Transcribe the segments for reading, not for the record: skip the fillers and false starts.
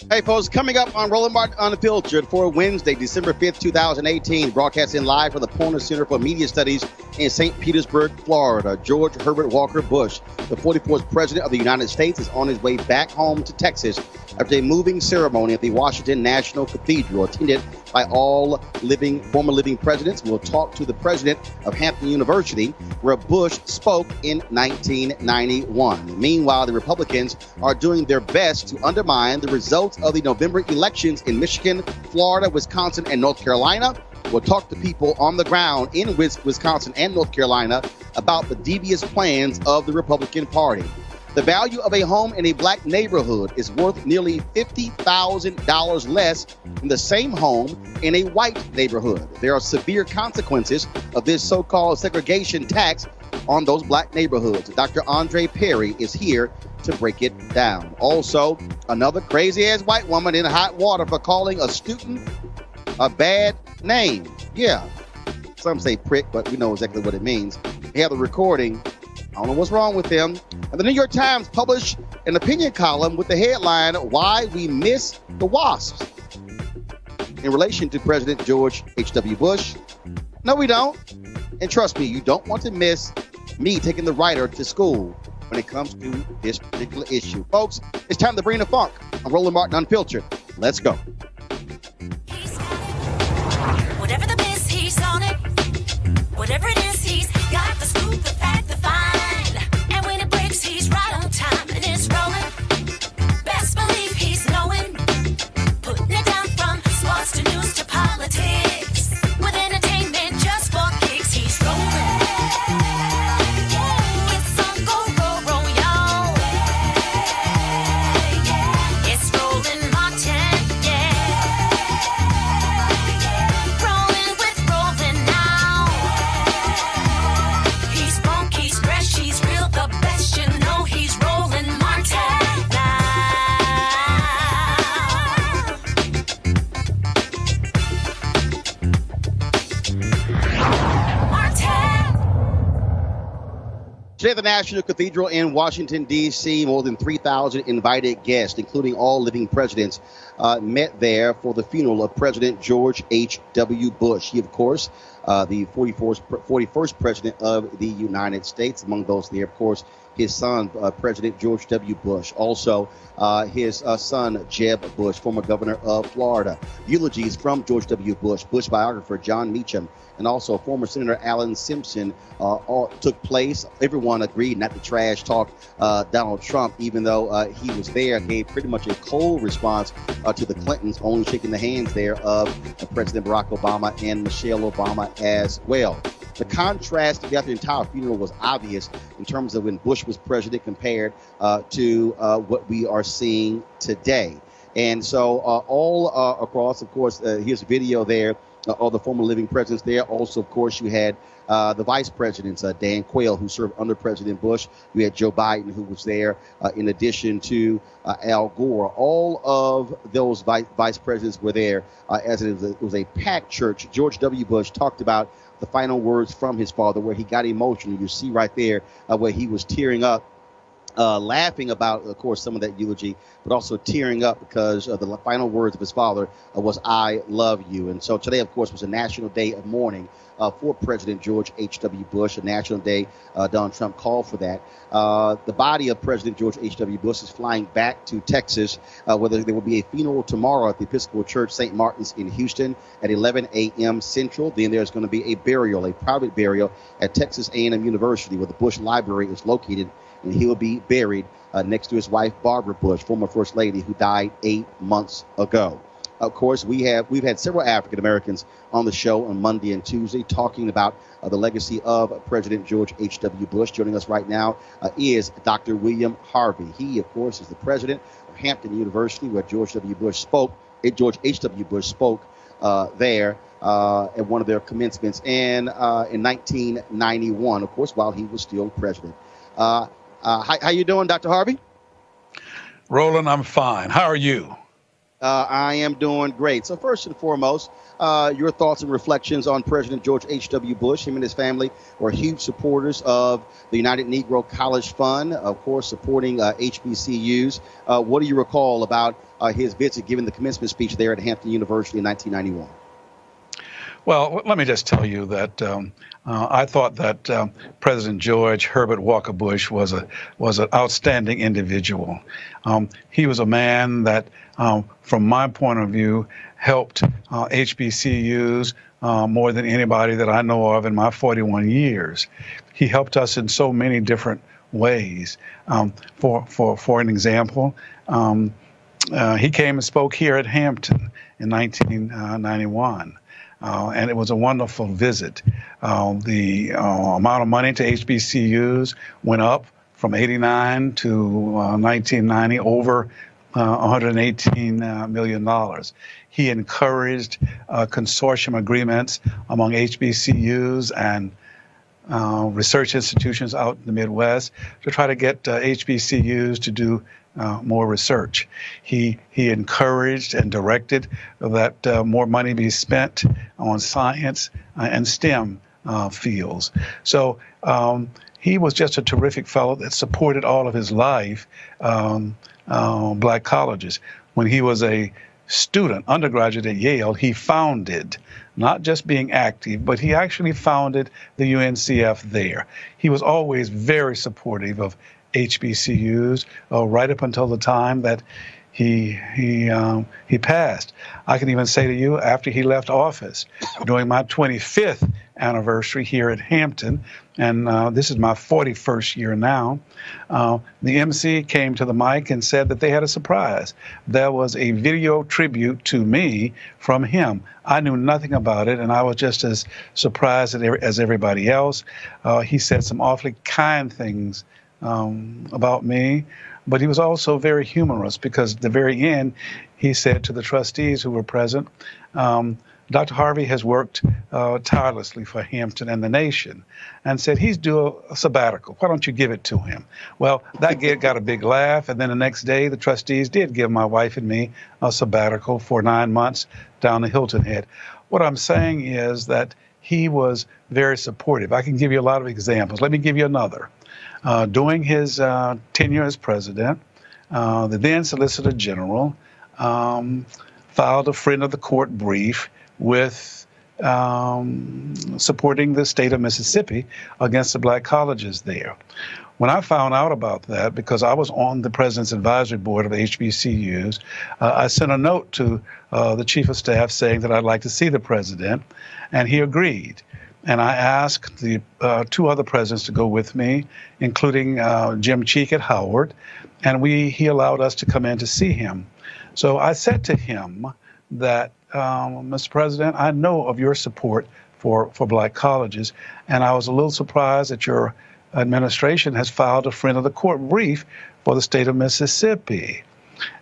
Hey, folks, coming up on Roland Martin Unfiltered for Wednesday, December 5th, 2018, broadcasting live from the Porter Center for Media Studies in St. Petersburg, Florida. George Herbert Walker Bush, the 44th President of the United States, is on his way back home to Texas after a moving ceremony at the Washington National Cathedral, attended by all former living presidents. We'll talk to the president of Hampton University, where Bush spoke in 1991. Meanwhile, the Republicans are doing their best to undermine the results of the November elections in Michigan, Florida, Wisconsin, and North Carolina. We'll talk to people on the ground in Wisconsin and North Carolina about the devious plans of the Republican Party. The value of a home in a black neighborhood is worth nearly $50,000 less than the same home in a white neighborhood. There are severe consequences of this so-called segregation tax on those black neighborhoods. Dr. Andre Perry is here to break it down. Also, another crazy-ass white woman in hot water for calling a student a bad name. Yeah, some say prick, but we know exactly what it means. We have the recording. I don't know what's wrong with them. And the New York Times published an opinion column with the headline, "Why We Miss the WASPs," in relation to President George H.W. Bush. No, we don't. And trust me, you don't want to miss me taking the writer to school when it comes to this particular issue. Folks, it's time to bring the funk. I'm Roland Martin Unfiltered. Let's go. Whatever the miss, he's on it. Whatever it is, he's got the scoop, the fact, the find. And when it breaks, he's right on time and it's rolling. Best believe he's knowing. Putting it down from sports to news to politics. With entertainment just for kicks, he's rolling. It's on go, roll, y'all. It's Roland Martin, rolling with Roland now. He's funky, he's fresh, he's real, the best, you know he's Roland Martin now. Today at the National Cathedral in Washington, D.C., more than 3,000 invited guests, including all living presidents, met there for the funeral of President George H.W. Bush. He, of course, the 41st president of the United States. Among those there, of course, his son, President George W. Bush. Also, his son, Jeb Bush, former governor of Florida. Eulogies from George W. Bush, Bush biographer John Meacham, and also former Senator Alan Simpson all took place. Everyone agreed not to trash talk Donald Trump, even though he was there, gave pretty much a cold response to the Clintons, only shaking the hands there of President Barack Obama and Michelle Obama as well. The contrast throughout the entire funeral was obvious in terms of when Bush was president compared to what we are seeing today. And so all across, of course, here's a video there all the former living presidents there. Also, of course, you had the vice presidents, Dan Quayle, who served under President Bush. You had Joe Biden, who was there, in addition to Al Gore. All of those vice presidents were there, as it was a packed church. George W. Bush talked about the final words from his father, where he got emotional. You see right there where he was tearing up. Laughing about, of course, some of that eulogy, but also tearing up because the final words of his father was, "I love you." And so today, of course, was a national day of mourning for President George H.W. Bush, a national day. Donald Trump called for that. The body of President George H.W. Bush is flying back to Texas, where there will be a funeral tomorrow at the Episcopal Church St. Martin's in Houston at 11 a.m. Central. Then there's going to be a burial, a private burial at Texas A&M University, where the Bush Library is located. And he will be buried next to his wife, Barbara Bush, former First Lady, who died 8 months ago. Of course, we've had several African Americans on the show on Monday and Tuesday talking about the legacy of President George H.W. Bush. Joining us right now is Dr. William Harvey. He, of course, is the president of Hampton University, where George H.W. Bush spoke there at one of their commencements in 1991, of course, while he was still president. How you doing, Dr. Harvey? Roland, I'm fine. How are you? I am doing great. So first and foremost, your thoughts and reflections on President George H.W. Bush. Him and his family were huge supporters of the United Negro College Fund, of course, supporting HBCUs. What do you recall about his visit, giving the commencement speech there at Hampton University in 1991? Well, let me just tell you that I thought that President George Herbert Walker Bush was an outstanding individual. He was a man that, from my point of view, helped HBCUs more than anybody that I know of in my 41 years. He helped us in so many different ways. For an example, he came and spoke here at Hampton in 1991. And it was a wonderful visit. The amount of money to HBCUs went up from 89 to 1990, over $118 million. He encouraged consortium agreements among HBCUs and research institutions out in the Midwest to try to get HBCUs to do more research. He encouraged and directed that more money be spent on science and STEM fields. So he was just a terrific fellow that supported all of his life black colleges. When he was a student, undergraduate at Yale, he founded, not just being active, but he actually founded the UNCF there. He was always very supportive of HBCUs right up until the time that he passed. I can even say to you, after he left office, during my 25th anniversary here at Hampton, and this is my 41st year now, the MC came to the mic and said that they had a surprise. There was a video tribute to me from him. I knew nothing about it, and I was just as surprised as everybody else. He said some awfully kind things about me, but he was also very humorous, because at the very end, he said to the trustees who were present, Dr. Harvey has worked tirelessly for Hampton and the nation, and said he's due a sabbatical. Why don't you give it to him? Well, that got a big laugh, and then the next day, the trustees did give my wife and me a sabbatical for 9 months down the Hilton Head. What I'm saying is that he was very supportive. I can give you a lot of examples. Let me give you another. During his tenure as president, the then Solicitor General filed a friend of the court brief with supporting the state of Mississippi against the black colleges there. When I found out about that, because I was on the President's Advisory Board of HBCUs, I sent a note to the Chief of Staff saying that I'd like to see the President, and he agreed. And I asked the two other presidents to go with me, including Jim Cheek at Howard, and he allowed us to come in to see him. So I said to him that, Mr. President, I know of your support for black colleges, and I was a little surprised that your administration has filed a friend of the court brief for the state of Mississippi.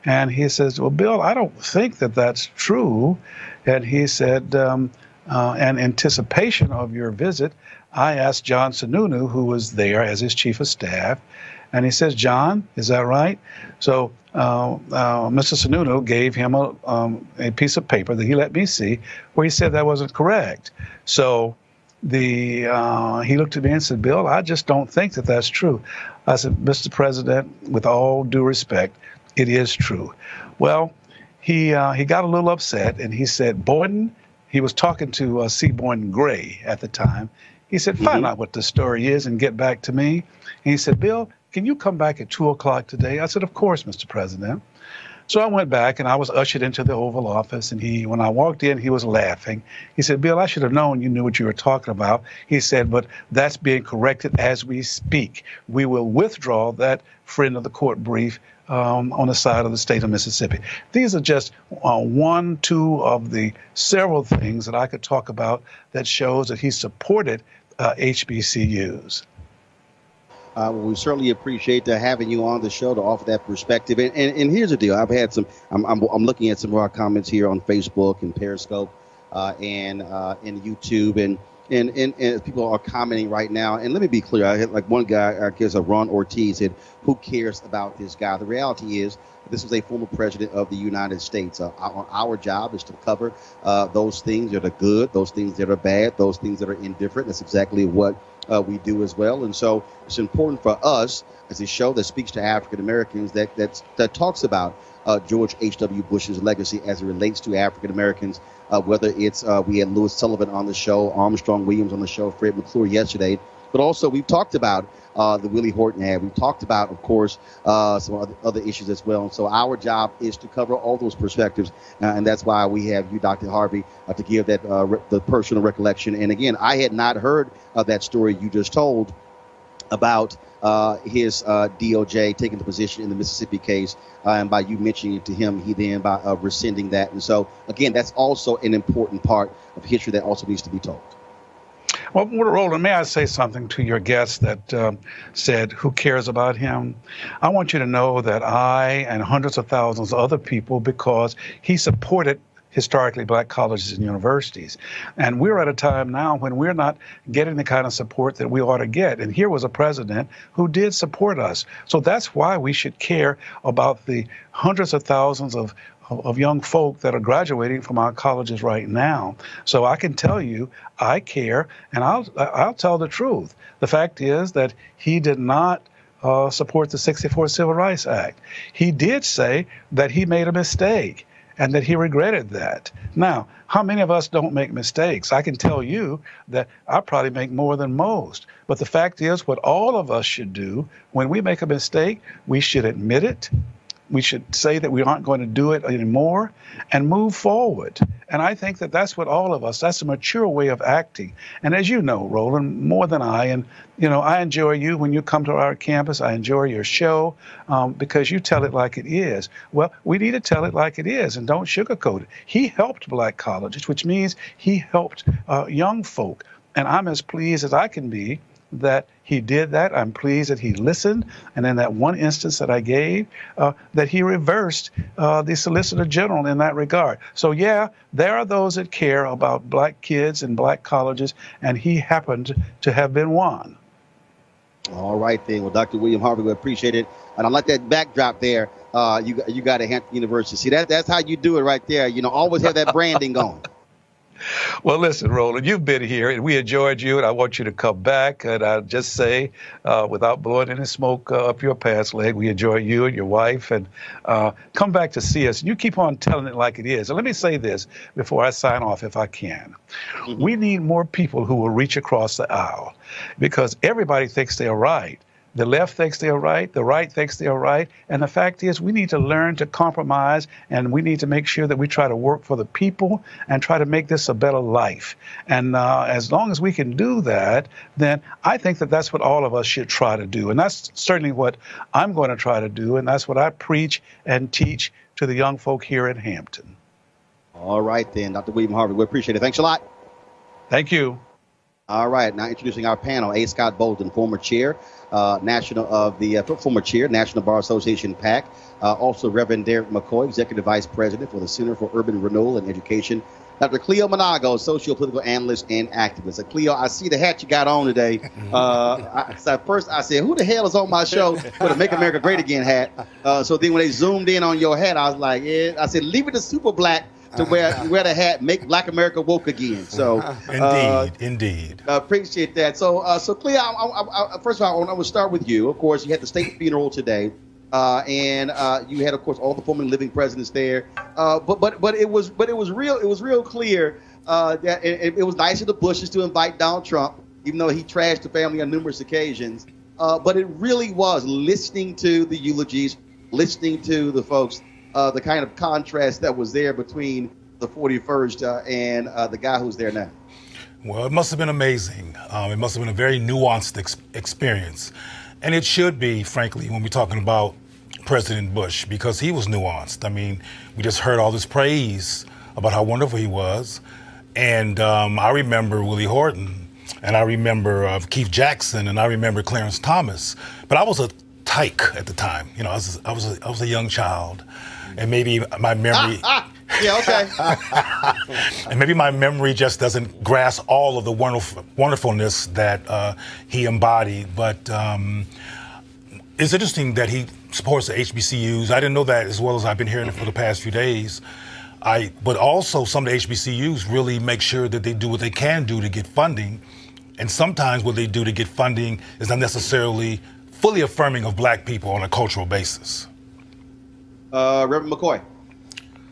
And he says, well, Bill, I don't think that that's true. And he said, in anticipation of your visit, I asked John Sununu, who was there as his chief of staff, and he says, John, is that right? So Mr. Sununu gave him a piece of paper that he let me see where he said that wasn't correct. So he looked at me and said, Bill, I just don't think that that's true. I said, Mr. President, with all due respect, it is true. Well, he got a little upset, and he said, Boynton, he was talking to C. Boynton Gray at the time. He said, find out what the story is and get back to me. And he said, Bill, can you come back at 2 o'clock today? I said, of course, Mr. President. So I went back, and I was ushered into the Oval Office, and when I walked in, he was laughing. He said, Bill, I should have known you knew what you were talking about. He said, but that's being corrected as we speak. We will withdraw that friend of the court brief on the side of the state of Mississippi. These are just one, two of the several things that I could talk about that shows that he supported HBCUs. Well, we certainly appreciate having you on the show to offer that perspective. And here's the deal. I've had some. I'm looking at some of our comments here on Facebook and Periscope and YouTube, and people are commenting right now. And let me be clear. I had like one guy, I guess, Ron Ortiz, said, "Who cares about this guy?" The reality is, this was a former president of the United States. Our job is to cover those things that are good, those things that are bad, those things that are indifferent. That's exactly what we do as well. And so it's important for us as a show that speaks to African Americans that talks about George H.W. Bush's legacy as it relates to African Americans, whether it's we had Louis Sullivan on the show, Armstrong Williams on the show, Fred McClure yesterday. But also we've talked about the Willie Horton ad. We've talked about, of course, some other issues as well. And so our job is to cover all those perspectives. And that's why we have you, Dr. Harvey, to give that the personal recollection. And again, I had not heard of that story you just told about his DOJ taking the position in the Mississippi case. And by you mentioning it to him, he then by rescinding that. And so, again, that's also an important part of history that also needs to be told. Well, Roland, may I say something to your guest that said, who cares about him? I want you to know that I and hundreds of thousands of other people, because he supported historically black colleges and universities. And we're at a time now when we're not getting the kind of support that we ought to get. And here was a president who did support us. So that's why we should care about the hundreds of thousands of young folk that are graduating from our colleges right now. So I can tell you, I care, and I'll tell the truth. The fact is that he did not support the '64 Civil Rights Act. He did say that he made a mistake and that he regretted that. Now, how many of us don't make mistakes? I can tell you that I probably make more than most. But the fact is, what all of us should do when we make a mistake, we should admit it. We should say that we aren't going to do it anymore and move forward. And I think that that's what all of us, that's a mature way of acting. And as you know, Roland, more than I, and, you know, I enjoy you when you come to our campus. I enjoy your show because you tell it like it is. Well, we need to tell it like it is and don't sugarcoat it. He helped black colleges, which means he helped young folk. And I'm as pleased as I can be that he did that. I'm pleased that he listened. And in that one instance that I gave, that he reversed the Solicitor General in that regard. So, yeah, there are those that care about black kids and black colleges, and he happened to have been one. All right, then. Well, Dr. William Harvey, we appreciate it. And I like that backdrop there. You got at Hampton University. See, that's how you do it right there. You know, always have that branding going. Well, listen, Roland, you've been here, and we enjoyed you, and I want you to come back. And I'll just say, without blowing any smoke up your pants leg, we enjoy you and your wife, and come back to see us. And you keep on telling it like it is. And let me say this before I sign off, if I can. Mm-hmm. We need more people who will reach across the aisle, because everybody thinks they're right. The left thinks they're right, the right thinks they're right, and the fact is we need to learn to compromise, and we need to make sure that we try to work for the people and try to make this a better life. And as long as we can do that, then I think that that's what all of us should try to do. And that's certainly what I'm going to try to do, and that's what I preach and teach to the young folk here at Hampton. All right, then, Dr. William Harvey, we appreciate it. Thanks a lot. Thank you. All right, now introducing our panel, A. Scott Bolden, former chair, National Bar Association PAC. Also, Reverend Derek McCoy, Executive Vice President for the Center for Urban Renewal and Education Dr. Cleo Monago, socio-political analyst and activist. Cleo, I see the hat you got on today. First I said, who the hell is on my show with a Make America Great Again hat? So then when they zoomed in on your hat, I was like, yeah. I said, leave it to super black to wear the hat, make Black America woke again. So indeed. Appreciate that. So Cleo, first of all, I want to start with you. Of course, you had the state funeral today. And you had, of course, all the former living presidents there. But it was real clear that it was nice of the Bushes to invite Donald Trump, even though he trashed the family on numerous occasions. But it really was listening to the eulogies, listening to the folks, the kind of contrast that was there between the 41st and the guy who's there now. Well, it must have been amazing. It must have been a very nuanced experience. And it should be, frankly, when we're talking about President Bush, because he was nuanced. I mean, we just heard all this praise about how wonderful he was. And I remember Willie Horton, and I remember Keith Jackson, and I remember Clarence Thomas. But I was a tyke at the time. You know, I was a young child, and maybe my memory. Yeah, okay. And maybe my memory just doesn't grasp all of the wonderfulness that he embodied. But it's interesting that he supports the HBCUs. I didn't know that as well as I've been hearing it for the past few days. But also some of the HBCUs really make sure that they do what they can do to get funding. And sometimes what they do to get funding is not necessarily fully affirming of black people on a cultural basis. Reverend McCoy.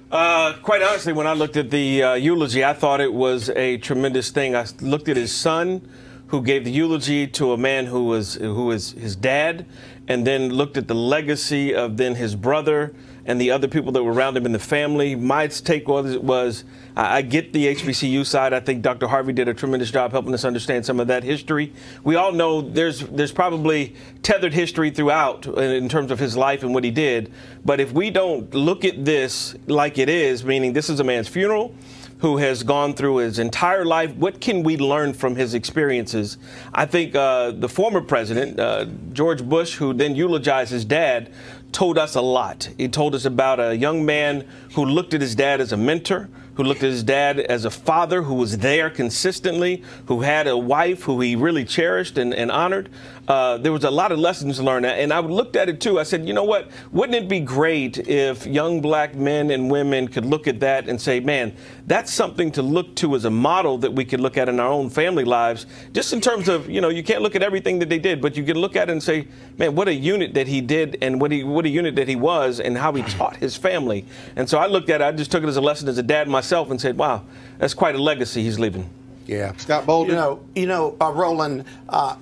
Quite honestly, when I looked at the eulogy, I thought it was a tremendous thing. I looked at his son, who gave the eulogy to a man who was his dad, and then looked at the legacy of then his brother and the other people that were around him in the family. My take was I get the HBCU side. I think Dr. Harvey did a tremendous job helping us understand some of that history. We all know there's probably tethered history throughout in terms of his life and what he did. But if we don't look at this like it is, meaning this is a man's funeral, who has gone through his entire life, what can we learn from his experiences? I think the former president, George Bush, who then eulogized his dad, told us a lot. He told us about a young man who looked at his dad as a mentor, who looked at his dad as a father who was there consistently, who had a wife who he really cherished and honored. There was a lot of lessons learned. And I looked at it, too. I said, you know what? Wouldn't it be great if young black men and women could look at that and say, man, that's something to look to as a model that we could look at in our own family lives, just in terms of, you know, you can't look at everything that they did, but you can look at it and say, man, what a unit that he did and what a unit that he was and how he taught his family. And so I looked at it, I just took it as a lesson as a dad myself and said, wow, that's quite a legacy he's leaving. Yeah. Scott Bolden. Roland,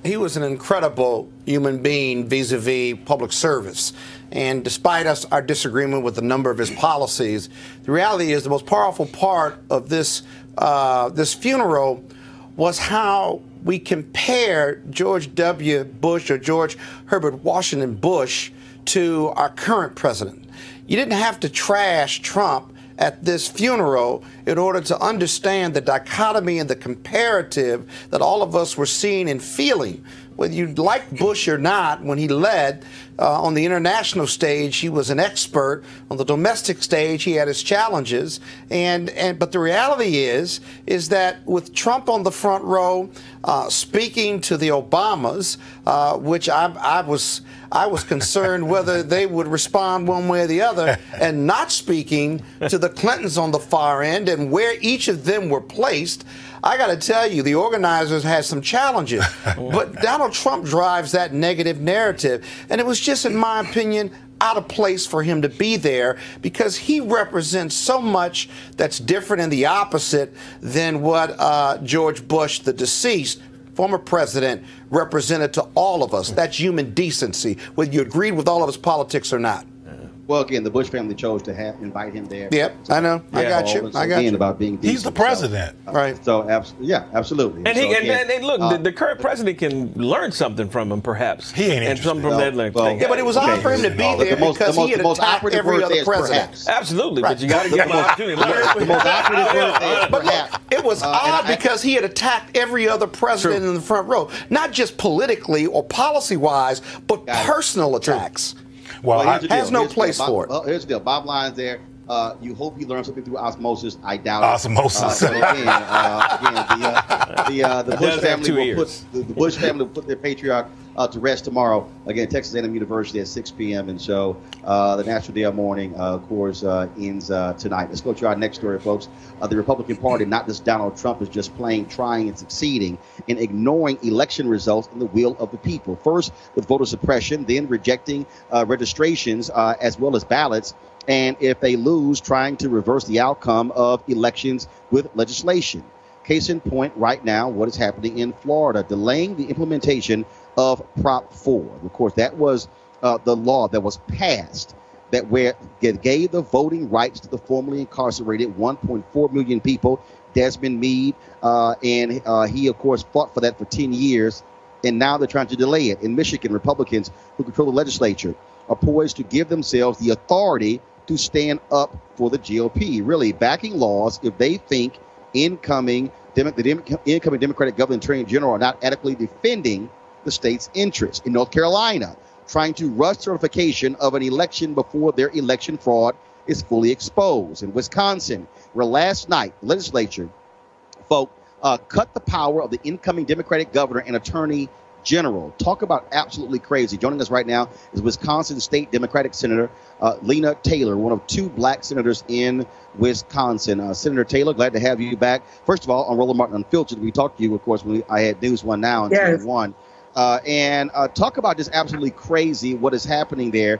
he was an incredible human being vis-a-vis public service. And despite our disagreement with a number of his policies, the reality is the most powerful part of this funeral was how we compare George W. Bush or George Herbert Washington Bush to our current president. You didn't have to trash Trump at this funeral in order to understand the dichotomy and the comparative that all of us were seeing and feeling. Whether you like Bush or not, when he led on the international stage, he was an expert. On the domestic stage, he had his challenges. But the reality is that with Trump on the front row, speaking to the Obamas, which I was concerned whether they would respond one way or the other, and not speaking to the Clintons on the far end and where each of them were placed. I got to tell you, the organizers had some challenges. But Donald Trump drives that negative narrative. And it was just, in my opinion, out of place for him to be there because he represents so much that's different and the opposite than what George Bush, the deceased, former president, represented to all of us. That's human decency, whether you agreed with all of his politics or not. Well, again, the Bush family chose to invite him there. Yep, I know. I got you. I got you. About being decent. He's the president. Right. So, yeah, absolutely. And look, the current president can learn something from him, perhaps. He ain't interested. And something from that thing. Yeah, but it was odd for him to be there because he had attacked every other president. Absolutely, but you got to give him an opportunity to learn. The most operative word there is But perhaps. look, it was odd because he had attacked every other president in the front row, not just politically or policy-wise, but personal attacks. Well, has no place for it. Well, here's the deal. Bottom line's there. You hope he learned something through osmosis. I doubt osmosis. But again, the Bush family will the Bush family will put their patriarch to rest tomorrow. Again, Texas A&M University at 6 p.m. And so the National Day of Mourning, of course, ends tonight. Let's go to our next story, folks. The Republican Party, not just Donald Trump, is just plain trying and succeeding in ignoring election results and the will of the people. First, with voter suppression, then rejecting registrations as well as ballots. And if they lose, trying to reverse the outcome of elections with legislation. Case in point right now, what is happening in Florida, delaying the implementation of Prop 4. Of course, that was the law that was passed that gave the voting rights to the formerly incarcerated 1.4 million people, Desmond Meade, and he, of course, fought for that for 10 years, and now they're trying to delay it. In Michigan, Republicans who control the legislature are poised to give themselves the authority to stand up for the GOP, really backing laws if they think the incoming Democratic governor and attorney general are not adequately defending the state's interests. In North Carolina, trying to rush certification of an election before their election fraud is fully exposed. In Wisconsin, where last night the legislature, cut the power of the incoming Democratic governor and attorney general. Talk about absolutely crazy. Joining us right now is Wisconsin State Democratic Senator Lena Taylor, one of two black senators in Wisconsin. Senator Taylor, glad to have you back. First of all, on Roland Martin Unfiltered, we talked to you, of course, when I had News One Now and yes. 1. And talk about just absolutely crazy what is happening there.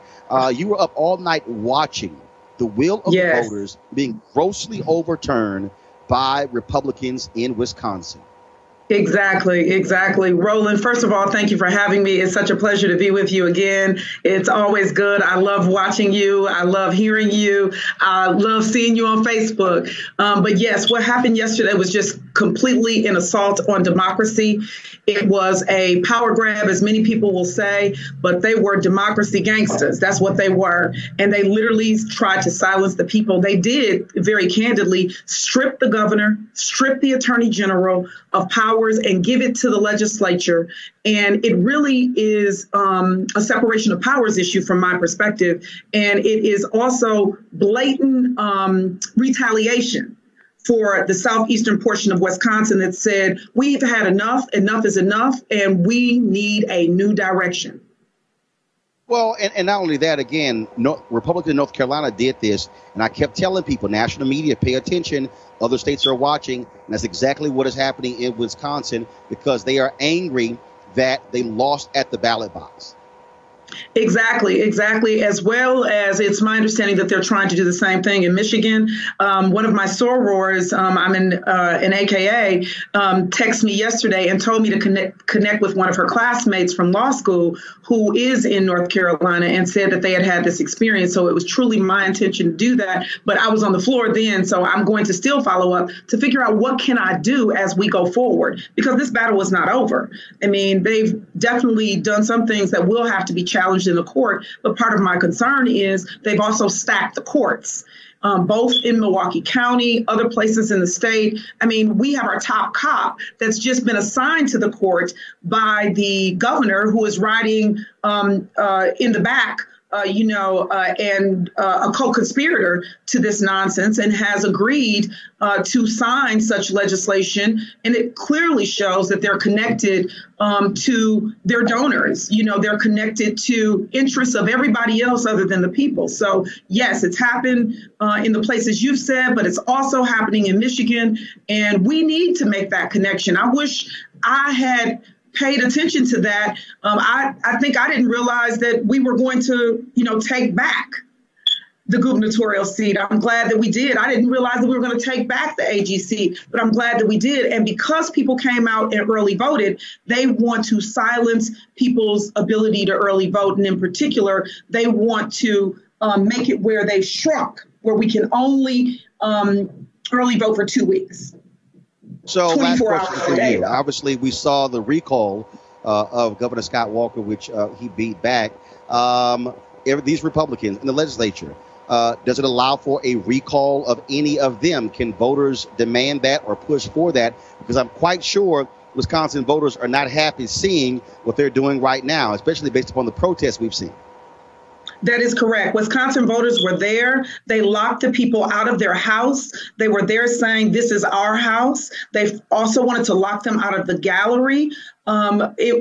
You were up all night watching the will of yes. the voters being grossly overturned by Republicans in Wisconsin. Exactly. Roland, first of all, thank you for having me. It's such a pleasure to be with you again. It's always good. I love watching you. I love hearing you. I love seeing you on Facebook. But yes, what happened yesterday was just completely an assault on democracy. It was a power grab, as many people will say, but they were democracy gangsters. That's what they were. And they literally tried to silence the people. They did, very candidly, strip the governor, strip the attorney general of power and give it to the legislature. And it really is a separation of powers issue from my perspective. And it is also blatant retaliation for the southeastern portion of Wisconsin that said, we've had enough is enough, and we need a new direction. Well, and not only that, again, Republican North Carolina did this, and I kept telling people, national media, pay attention. Other states are watching, and that's exactly what is happening in Wisconsin because they are angry that they lost at the ballot box. Exactly. As well as it's my understanding that they're trying to do the same thing in Michigan. One of my sorors, I'm in an AKA, texted me yesterday and told me to connect with one of her classmates from law school who is in North Carolina and said that they had this experience. So it was truly my intention to do that. But I was on the floor then, so I'm going to still follow up to figure out what can I do as we go forward, because this battle is not over. I mean, they've definitely done some things that will have to be challenged in the court, but part of my concern is they've also stacked the courts, both in Milwaukee County, other places in the state. I mean, we have our top cop that's just been assigned to the court by the governor, who is riding in the back, and a co-conspirator to this nonsense, and has agreed to sign such legislation. And it clearly shows that they're connected to their donors. They're connected to interests of everybody else other than the people. So, yes, it's happened in the places you've said, but it's also happening in Michigan. And we need to make that connection. I wish I had paid attention to that. I think I didn't realize that we were going to, take back the gubernatorial seat. I'm glad that we did. I didn't realize that we were going to take back the AG seat, but I'm glad that we did. And because people came out and early voted, they want to silence people's ability to early vote. And in particular, they want to make it where they shrunk, where we can only early vote for 2 weeks. So last question for you. Obviously, we saw the recall of Governor Scott Walker, which he beat back. These Republicans in the legislature, does it allow for a recall of any of them? Can voters demand that or push for that? Because I'm quite sure Wisconsin voters are not happy seeing what they're doing right now, especially based upon the protests we've seen. That is correct. Wisconsin voters were there. They locked the people out of their house. They were there saying, this is our house. They also wanted to lock them out of the gallery. They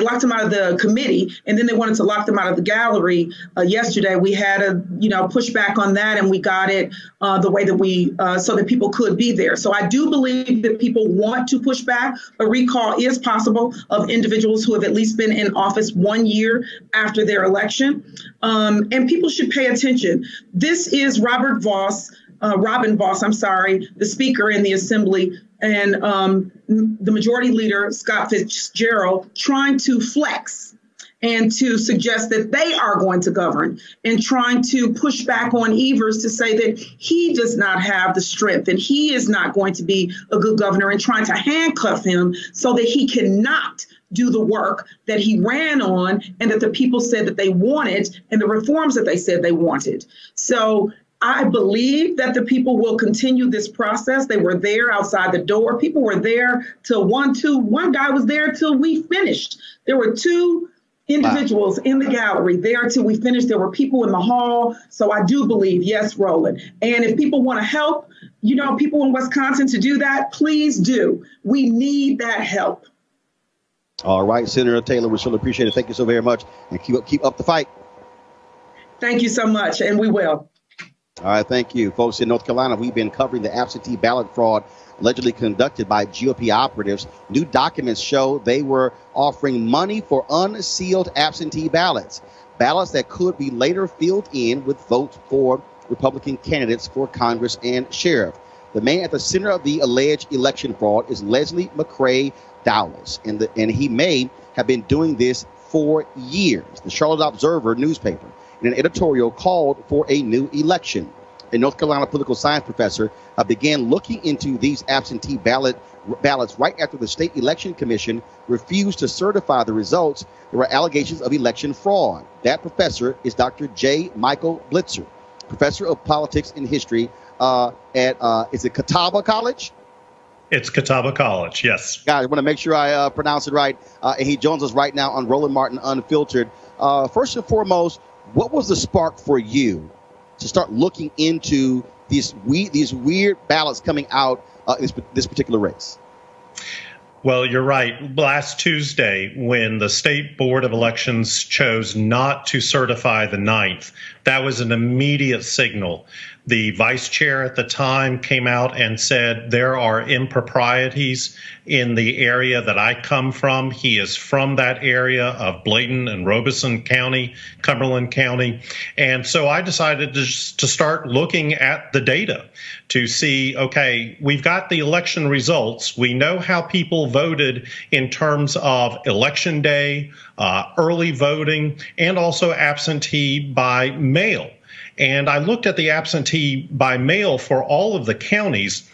locked them out of the committee, and then they wanted to lock them out of the gallery. Yesterday, we had a pushback on that, and we got it the way that we so that people could be there. So I do believe that people want to push back. A recall is possible of individuals who have at least been in office 1 year after their election, and people should pay attention. This is Robin Vos, the Speaker in the Assembly, and the Majority Leader, Scott Fitzgerald, trying to flex and to suggest that they are going to govern, and trying to push back on Evers to say that he does not have the strength and he is not going to be a good governor, and trying to handcuff him so that he cannot do the work that he ran on and that the people said that they wanted, and the reforms that they said they wanted. So I believe that the people will continue this process. They were there outside the door. People were there till one guy was there till we finished. There were two individuals in the gallery there till we finished. There were people in the hall. So I do believe, yes, Roland. And if people want to help, people in Wisconsin to do that, please do. We need that help. All right, Senator Taylor, we surely appreciate it. Thank you so very much, and keep up the fight. Thank you so much, and we will. All right, thank you. Folks, in North Carolina, we've been covering the absentee ballot fraud allegedly conducted by GOP operatives. New documents show they were offering money for unsealed absentee ballots that could be later filled in with votes for Republican candidates for Congress and sheriff. The man at the center of the alleged election fraud is Leslie McCrae Dowles, and he may have been doing this for years. The Charlotte Observer newspaper, in an editorial, called for a new election. A North Carolina political science professor began looking into these absentee ballots right after the State Election Commission refused to certify the results. There were allegations of election fraud. That professor is Dr. J. Michael Blitzer, professor of politics and history at, is it Catawba College? It's Catawba College, yes. Guys, I want to make sure I pronounce it right. And he joins us right now on Roland Martin Unfiltered. First and foremost, what was the spark for you to start looking into these weird ballots coming out in this particular race? Well, you're right. Last Tuesday, when the State Board of Elections chose not to certify the 9th, that was an immediate signal. The vice chair at the time came out and said there are improprieties in the area that I come from. He is from that area of Bladen and Robeson County, Cumberland County. And so I decided to start looking at the data to see, okay, we've got the election results. We know how people voted in terms of election day, early voting, and also absentee by mail. And I looked at the absentee by mail for all of the counties,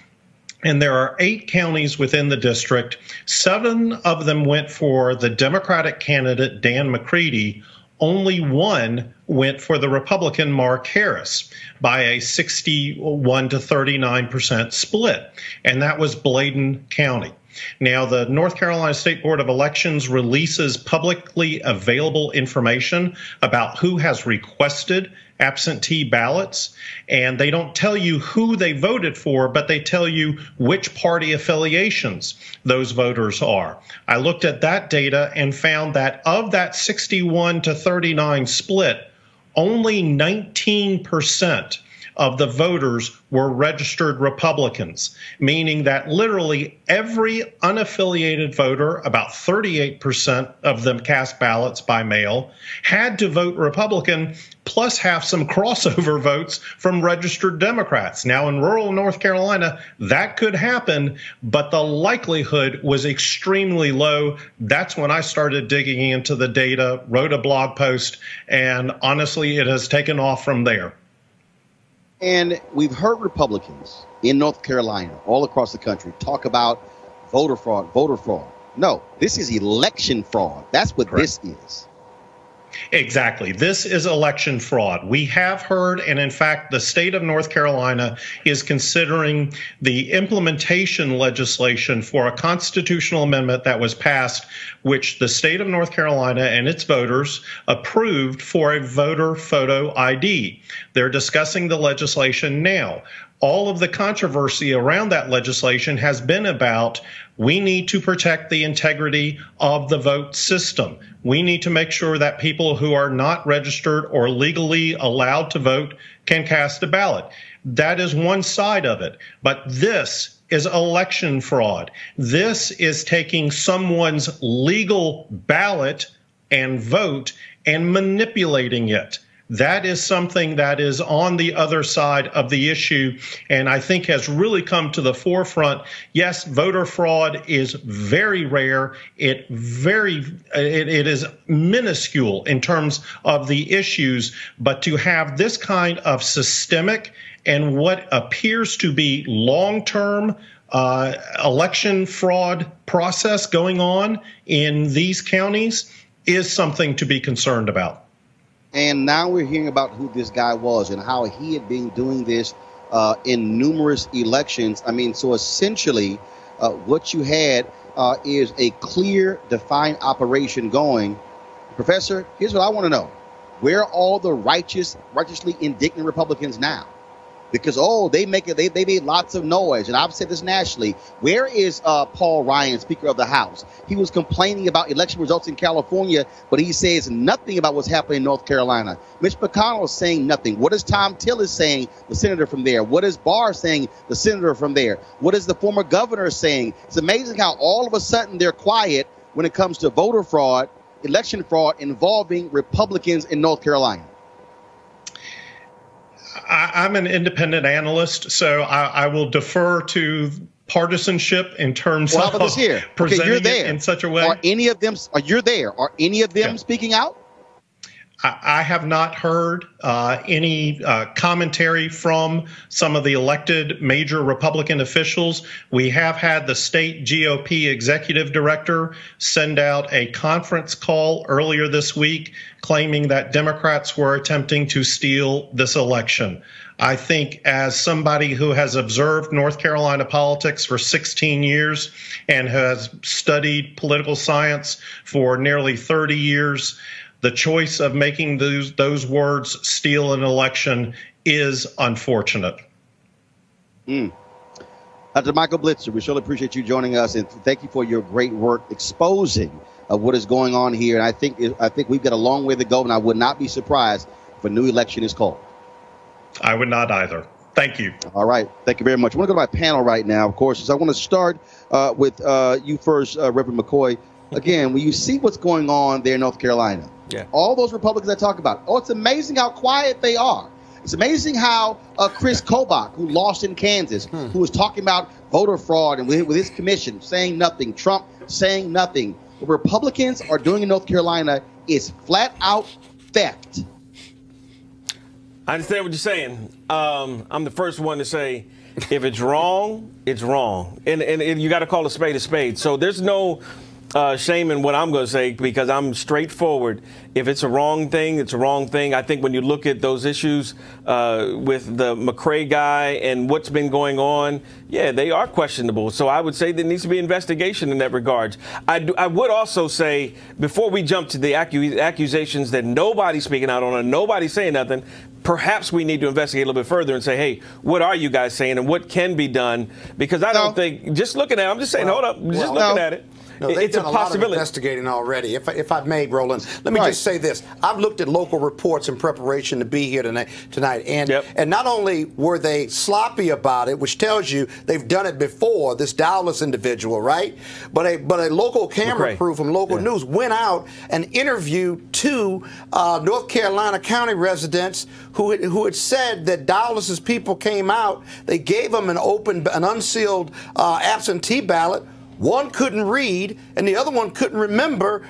and there are 8 counties within the district. 7 of them went for the Democratic candidate, Dan McCready. Only 1 went for the Republican, Mark Harris, by a 61 to 39% split, and that was Bladen County. Now, the North Carolina State Board of Elections releases publicly available information about who has requested absentee ballots, and they don't tell you who they voted for, but they tell you which party affiliations those voters are. I looked at that data and found that of that 61 to 39 split, only 19% of the voters were registered Republicans, meaning that literally every unaffiliated voter, about 38% of them cast ballots by mail, had to vote Republican, plus have some crossover votes from registered Democrats. Now, in rural North Carolina, that could happen, but the likelihood was extremely low. That's when I started digging into the data, wrote a blog post, and honestly, it has taken off from there. And we've heard Republicans in North Carolina, all across the country, talk about voter fraud. No, this is election fraud. That's what Correct. This is. Exactly. This is election fraud. We have heard, and in fact, the state of North Carolina is considering the implementation legislation for a constitutional amendment that was passed, which the state of North Carolina and its voters approved for a voter photo ID. They're discussing the legislation now. All of the controversy around that legislation has been about we need to protect the integrity of the vote system. We need to make sure that people who are not registered or legally allowed to vote can cast a ballot. That is one side of it. But this is election fraud. This is taking someone's legal ballot and vote and manipulating it. That is something that is on the other side of the issue, and I think has really come to the forefront. Yes, voter fraud is very rare. It is minuscule in terms of the issues, but to have this kind of systemic and what appears to be long-term election fraud process going on in these counties is something to be concerned about. And now we're hearing about who this guy was and how he had been doing this in numerous elections. I mean, so essentially what you had is a clear, defined operation going. Professor, here's what I want to know. Where are all the righteously indignant Republicans now? Because, they made lots of noise. And I've said this nationally. Where is Paul Ryan, Speaker of the House? He was complaining about election results in California, but he says nothing about what's happening in North Carolina. Mitch McConnell is saying nothing. What is Tom Tillis saying, the senator from there? What is Barr saying, the senator from there? What is the former governor saying? It's amazing how all of a sudden they're quiet when it comes to voter fraud, election fraud involving Republicans in North Carolina. I'm an independent analyst, so I will defer to partisanship in terms of presenting it in such a way. Are any of them? You're there. Are any of them speaking out? I have not heard any commentary from some of the elected major Republican officials. We have had the state GOP executive director send out a conference call earlier this week claiming that Democrats were attempting to steal this election. I think as somebody who has observed North Carolina politics for 16 years and has studied political science for nearly 30 years, the choice of making those words steal an election is unfortunate. Dr. Michael Blitzer, we surely appreciate you joining us, and thank you for your great work exposing what is going on here. And I think we've got a long way to go, and I would not be surprised if a new election is called. I would not either. Thank you. All right. Thank you very much. I want to go to my panel right now, of course. So I want to start with you first, Reverend McCoy. Again, when you see what's going on there in North Carolina, all those Republicans I talk about, it's amazing how quiet they are. It's amazing how Chris Kobach, who lost in Kansas, who was talking about voter fraud and with his commission, saying nothing, Trump saying nothing. What Republicans are doing in North Carolina is flat out theft. I understand what you're saying. I'm the first one to say, if it's wrong, it's wrong. And you got to call a spade. So there's no shame in what I'm going to say because I'm straightforward. If it's a wrong thing, it's a wrong thing. I think when you look at those issues with the McCrae guy and what's been going on, they are questionable. So I would say there needs to be investigation in that regard. I would also say, before we jump to the accusations that nobody's speaking out on and nobody's saying nothing, perhaps we need to investigate a little bit further and say, hey, what are you guys saying and what can be done? Because I don't think, just looking at it, I'm just saying, hold up, just looking at it. No, they've done a lot of investigating already. If I've made, Roland, let me just say this. I've looked at local reports in preparation to be here tonight, and not only were they sloppy about it, which tells you they've done it before, this Dallas individual, right? But a local camera crew from local news went out and interviewed two North Carolina County residents who had said that Dallas's people came out, they gave them an unsealed absentee ballot. One couldn't read, and the other one couldn't remember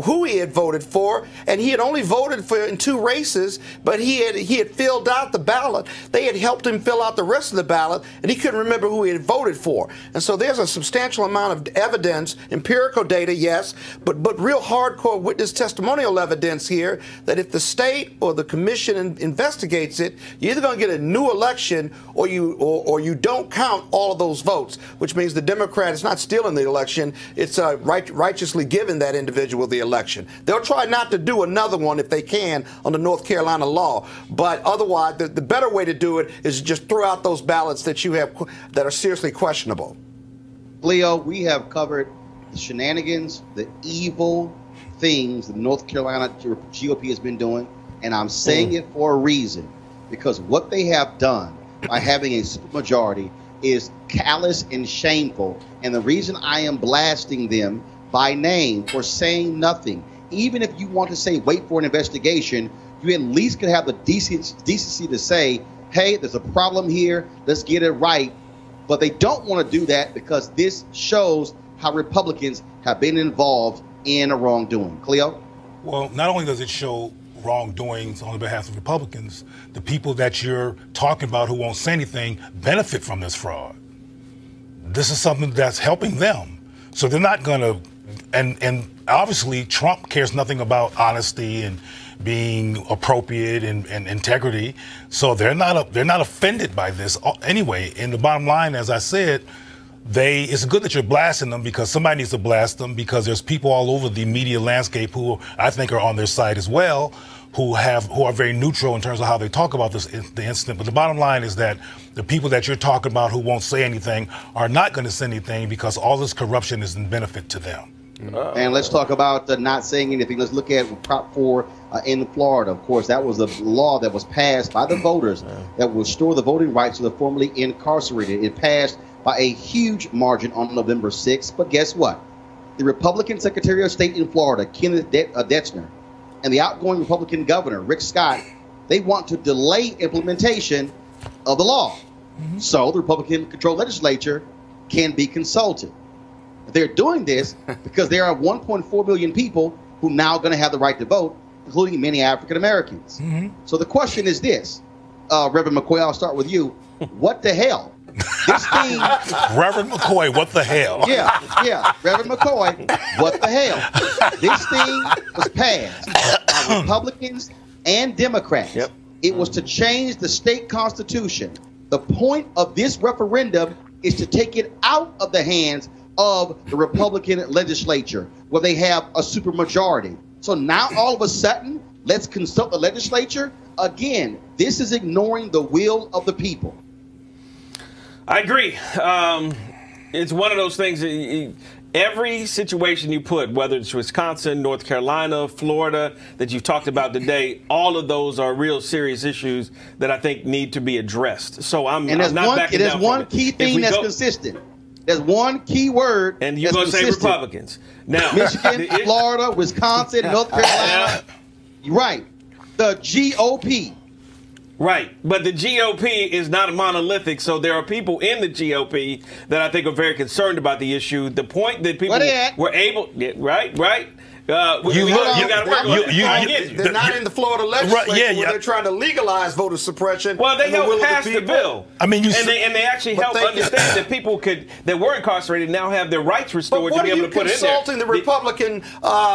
who he had voted for, and he had only voted for in 2 races, but he had filled out the ballot. They had helped him fill out the rest of the ballot, and he couldn't remember who he had voted for. And so there's a substantial amount of evidence, empirical data, yes, but real hardcore witness testimonial evidence here that if the state or the commission investigates it, you're either going to get a new election or you don't count all of those votes, which means the Democrat is not stealing the election, it's righteously giving that individual the election. They'll try not to do another one if they can under North Carolina law, but otherwise the better way to do it is just throw out those ballots that you have that are seriously questionable. Leo, we have covered the shenanigans, the evil things the North Carolina GOP has been doing, and I'm saying it for a reason, because what they have done by having a supermajority is callous and shameful, and the reason I am blasting them by name for saying nothing, even if you want to say wait for an investigation, you at least could have the decency to say, hey, there's a problem here, let's get it right. But they don't want to do that because this shows how Republicans have been involved in a wrongdoing. Cleo? Well, not only does it show wrongdoings on behalf of Republicans, the people that you're talking about who won't say anything benefit from this fraud. This is something that's helping them. So they're not going to, and obviously Trump cares nothing about honesty and being appropriate and integrity. So they're not offended by this anyway. And the bottom line, as I said, it's good that you're blasting them because somebody needs to blast them because there's people all over the media landscape who I think are on their side as well, who are very neutral in terms of how they talk about the incident. But the bottom line is that the people that you're talking about who won't say anything are not going to say anything because all this corruption is in benefit to them. And let's talk about not saying anything. Let's look at Prop 4 in Florida. Of course, that was a law that was passed by the voters that will restore the voting rights of the formerly incarcerated. It passed by a huge margin on November 6th. But guess what? The Republican Secretary of State in Florida, Kenneth Detzner, and the outgoing Republican governor, Rick Scott, they want to delay implementation of the law. So the Republican-controlled legislature can be consulted. They're doing this because there are 1.4 million people who now going to have the right to vote, including many African Americans. So the question is this, Reverend McCoy, I'll start with you. What the hell? This thing, Reverend McCoy, what the hell? Yeah, Reverend McCoy, what the hell? This thing was passed by Republicans and Democrats. It was to change the state constitution. The point of this referendum is to take it out of the hands of the Republican legislature, where they have a supermajority. So now all of a sudden, let's consult the legislature. Again, this is ignoring the will of the people. I agree. It's one of those things. Every situation you put, whether it's Wisconsin, North Carolina, Florida, that you've talked about today, all of those are real serious issues that I think need to be addressed. So I'm not backing down. There's one key thing that's consistent. There's one key word. And you're going to say Republicans. Now, Michigan, Florida, Wisconsin, North Carolina. Right. The GOP. Right. But the GOP is not monolithic, so there are people in the GOP that I think are very concerned about the issue. The point that people were able, right. You got to work on that. They're not in the Florida legislature where they're trying to legalize voter suppression. Well, they helped pass the bill. I mean, and they actually helped understand that people that were incarcerated now have their rights restored to be able to put it in there. What are you consulting the Republican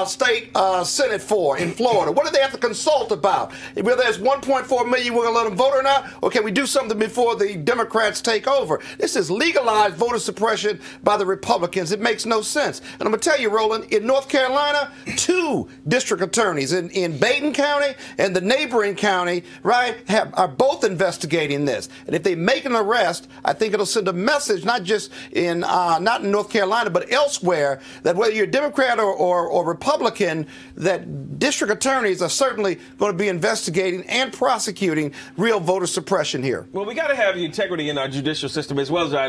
state Senate for in Florida? What do they have to consult about? Whether there's 1.4 million, we're going to let them vote or not? Or can we do something before the Democrats take over? This is legalized voter suppression by the Republicans. It makes no sense. And I'm going to tell you, Roland, in North Carolina, 2 district attorneys in Baden County and the neighboring county, right, are both investigating this. And if they make an arrest, I think it'll send a message, not just not in North Carolina, but elsewhere, that whether you're Democrat or Republican, that district attorneys are certainly going to be investigating and prosecuting real voter suppression here. Well, we got to have integrity in our judicial system as well as our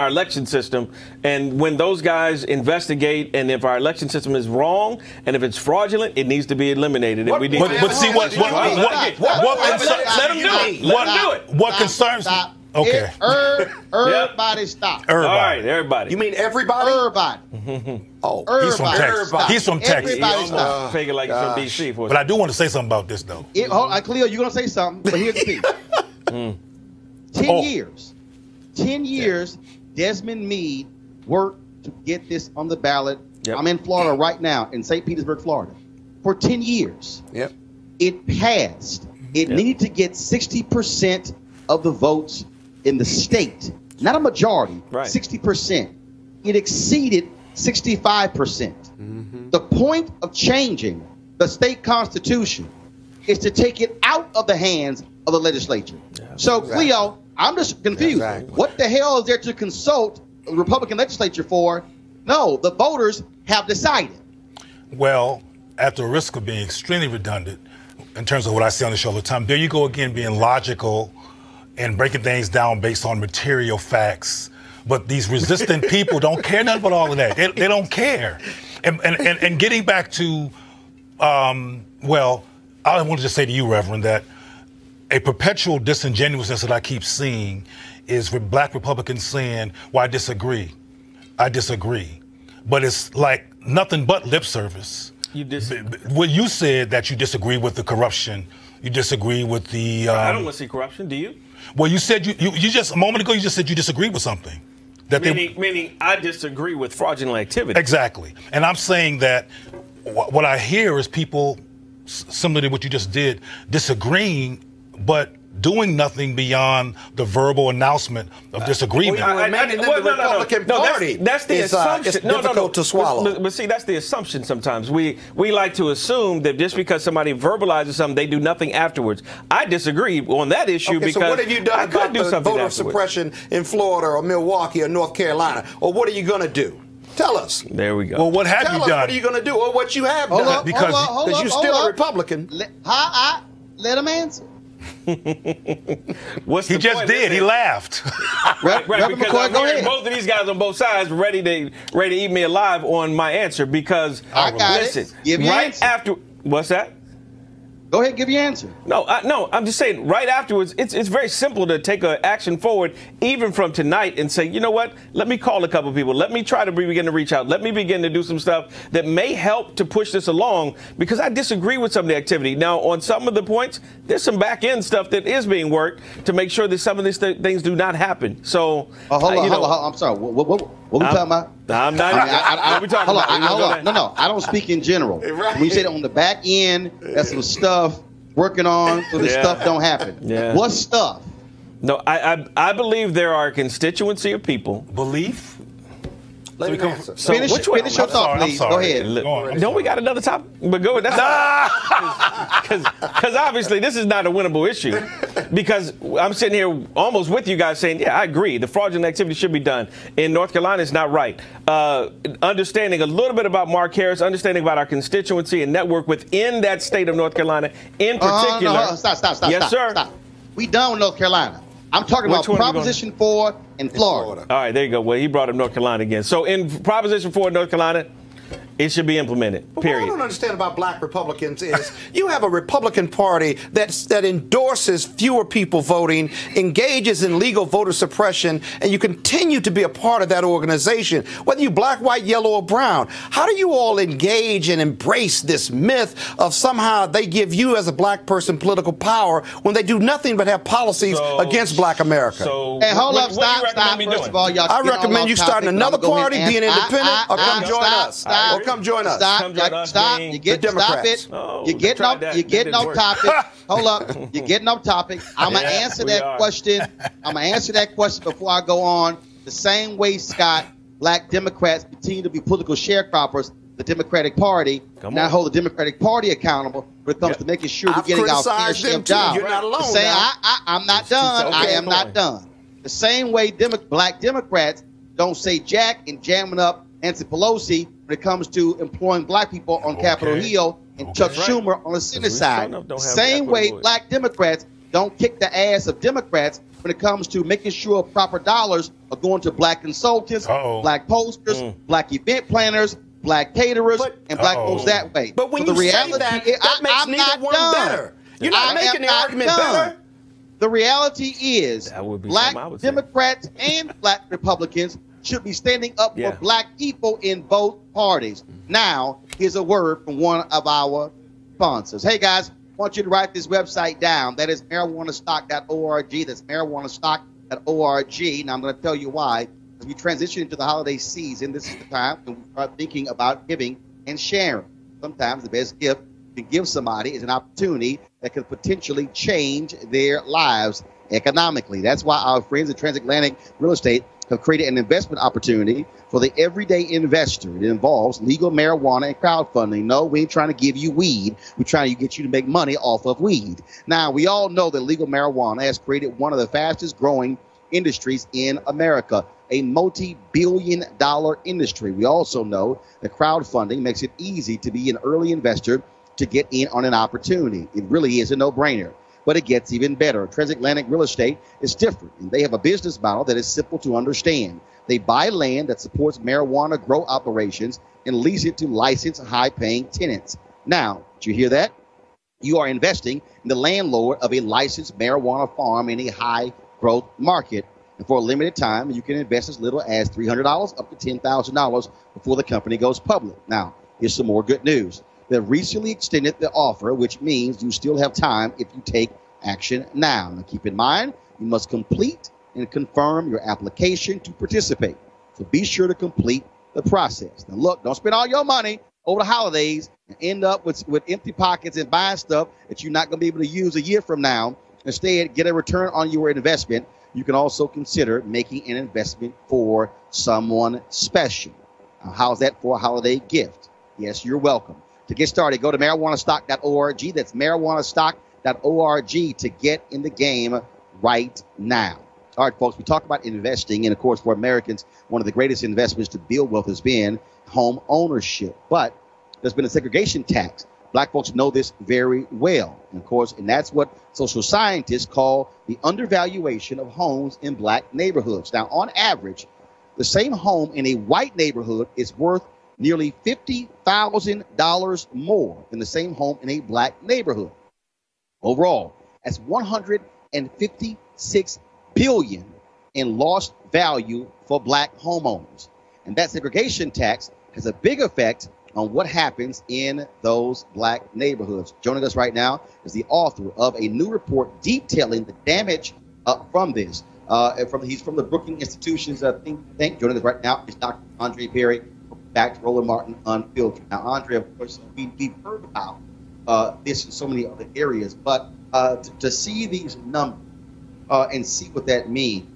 election system. And when those guys investigate, and if our election system is wrong, and if it's fraudulent, it needs to be eliminated. And we need but see what let them do it. Let them do it. What concerns? Okay. Everybody stop. Everybody. All right, everybody. You mean everybody? Everybody. Oh, He's from Texas. Stop. He's from Texas. Everybody stop. Fake it like you're from D.C. for But I do want to say something about this, though. Hold on, Cleo, you're going to say something, but here's the thing. 10 years. 10 years, Desmond Meade worked to get this on the ballot. Yep. I'm in Florida right now, in St. Petersburg, Florida. For 10 years. Yep. It passed. It needed to get 60% of the votes in the state. Not a majority, right. 60%. It exceeded 65%. The point of changing the state constitution is to take it out of the hands of the legislature. So, Cleo, I'm just confused. What the hell is there to consult the Republican legislature for? No, the voters have decided. Well, at the risk of being extremely redundant in terms of what I say on the show all the time, there you go again being logical and breaking things down based on material facts. But these resistant people don't care nothing about all of that. They don't care. And getting back to, well, I want to just say to you, Reverend, that a perpetual disingenuousness that I keep seeing is with black Republicans saying, well, I disagree. I disagree. But it's like nothing but lip service. Well, you said that you disagree with the corruption. You disagree with the... I don't want to see corruption. Do you? Well, you said you just a moment ago. You just said you disagree with something. That meaning I disagree with fraudulent activity. Exactly, and I'm saying that what I hear is people similar to what you just did, disagreeing, but doing nothing beyond the verbal announcement of disagreement. The Republican Party that's the assumption. It's difficult to swallow. But see, that's the assumption sometimes. We like to assume that just because somebody verbalizes something, they do nothing afterwards. I disagree on that issue because so what have you done about the voter suppression in Florida or Milwaukee or North Carolina? Or what are you going to do? Tell us. There we go. Well, what have you done? What are you going to do or what you have done? Because you're still a Republican. Let him answer. He just did. He laughed. Right, Reverend because McCoy, I'm go hearing ahead. both of these guys on both sides ready to eat me alive on my answer because I got listen, it. Give your right answer. after what's that? Go ahead, give your answer. No, I'm just saying right afterwards, it's very simple to take an action forward, even from tonight, and say, you know what? Let me call a couple people. Let me try to begin to reach out. Let me begin to do some stuff that may help to push this along because I disagree with some of the activity. Now, on some of the points, there's some back end stuff that is being worked to make sure that some of these things do not happen. So, hold on. I'm sorry. What we talking about? I'm not. What we talking about? Hold on. No. I don't speak in general. When you say that on the back end, that's some stuff working on so this stuff don't happen. Yeah. What stuff? No, I believe there are a constituency of people. Belief? Let me answer. So finish your thought, please. Go ahead. Don't we got another topic? But go ahead. Because obviously this is not a winnable issue. Because I'm sitting here almost with you guys saying, yeah, I agree. The fraudulent activity should be done. In North Carolina, it's not right. Understanding a little bit about Mark Harris, understanding about our constituency and network within that state of North Carolina in particular. Stop. Yes, sir. Stop. We done with North Carolina. I'm talking about Proposition 4 in Florida. All right, there you go. Well, he brought up North Carolina again. So in Proposition 4 in North Carolina, it should be implemented, period. What I don't understand about black Republicans is you have a Republican Party that endorses fewer people voting, engages in legal voter suppression, and you continue to be a part of that organization, whether you black, white, yellow, or brown. How do you all engage and embrace this myth of somehow they give you as a black person political power when they do nothing but have policies against black America? Hey, hold up, stop. First of all, y'all. I recommend you starting another party, being independent, or come join us. Come join us. Stop. You're getting off topic. Hold up. You're getting off topic. I'm going to answer that question. I'm going to answer that question before I go on. The same way, Scott, black Democrats continue to be political sharecroppers, the Democratic Party, and I hold the Democratic Party accountable when it comes to making sure we're getting our fair share of jobs. You're not alone. I'm not done. I am not done. The same way black Democrats don't say jack and jamming up Nancy Pelosi when it comes to employing black people on Capitol Hill and Chuck Schumer on the Senate side. The same way black Democrats don't kick the ass of Democrats when it comes to making sure proper dollars are going to black consultants, black posters, black event planners, black caterers, and black folks that way. But when you say that makes neither one better. You're not making the argument better. The reality is black Democrats and black Republicans should be standing up for black people in both parties. Now, here's a word from one of our sponsors. Hey, guys, I want you to write this website down. That is marijuanastock.org. That's marijuanastock.org. Now, I'm going to tell you why. As we transition into the holiday season, this is the time when we start thinking about giving and sharing. Sometimes the best gift you can give somebody is an opportunity that could potentially change their lives economically. That's why our friends at Transatlantic Real Estate have created an investment opportunity for the everyday investor. It involves legal marijuana and crowdfunding. No, we ain't trying to give you weed. We're trying to get you to make money off of weed. Now, we all know that legal marijuana has created one of the fastest growing industries in America, a multi-billion-dollar industry. We also know that crowdfunding makes it easy to be an early investor to get in on an opportunity. It really is a no-brainer. But it gets even better. Transatlantic Real Estate is different, and they have a business model that is simple to understand. They buy land that supports marijuana grow operations and lease it to licensed, high-paying tenants. Now, did you hear that? You are investing in the landlord of a licensed marijuana farm in a high-growth market. And for a limited time, you can invest as little as $300 up to $10,000 before the company goes public. Now, here's some more good news. They've recently extended the offer, which means you still have time if you take action now. Now, keep in mind, you must complete and confirm your application to participate. So be sure to complete the process. Now, look, don't spend all your money over the holidays and end up with empty pockets and buying stuff that you're not going to be able to use a year from now. Instead, get a return on your investment. You can also consider making an investment for someone special. Now, how's that for a holiday gift? Yes, you're welcome. To get started, go to marijuanastock.org. That's marijuanastock.org to get in the game right now. All right, folks, we talk about investing. And, of course, for Americans, one of the greatest investments to build wealth has been home ownership. But there's been a segregation tax. Black folks know this very well. And, of course, and that's what social scientists call the undervaluation of homes in black neighborhoods. Now, on average, the same home in a white neighborhood is worth nearly $50,000 more than the same home in a black neighborhood. Overall, that's $156 billion in lost value for black homeowners. And that segregation tax has a big effect on what happens in those black neighborhoods. Joining us right now is the author of a new report detailing the damage from this. He's from the Brookings Institution's think tank. Joining us right now is Dr. Andre Perry. Back to Roland Martin Unfiltered. Now, Andre, of course, we've heard about this in so many other areas, but to see these numbers and see what that means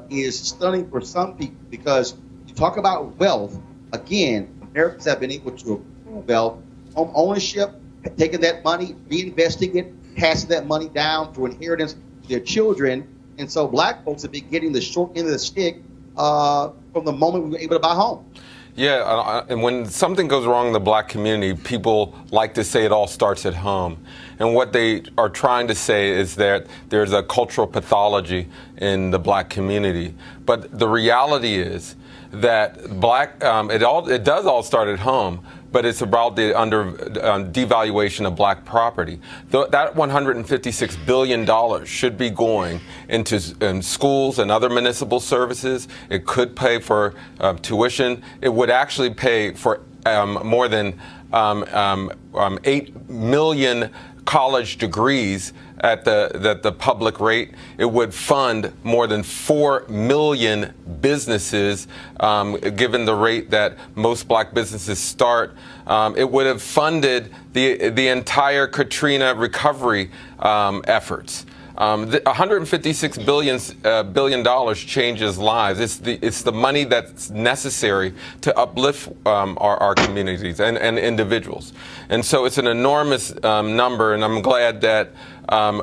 is stunning for some people, because you talk about wealth. Again, Americans have been able to improve wealth, home ownership, taking that money, reinvesting it, passing that money down through inheritance to their children. And so black folks have been getting the short end of the stick from the moment we were able to buy homes. Yeah, and when something goes wrong in the black community, people like to say it all starts at home. And what they are trying to say is that there's a cultural pathology in the black community. But the reality is that it does all start at home, but it's about the devaluation of black property. That $156 billion should be going into schools and other municipal services. It could pay for tuition. It would actually pay for more than 8 million college degrees at the public rate. It would fund more than 4 million businesses, given the rate that most black businesses start. It would have funded the entire Katrina recovery efforts. $156 billion changes lives. It's the money that's necessary to uplift our communities and individuals. And so it's an enormous number, and I'm glad that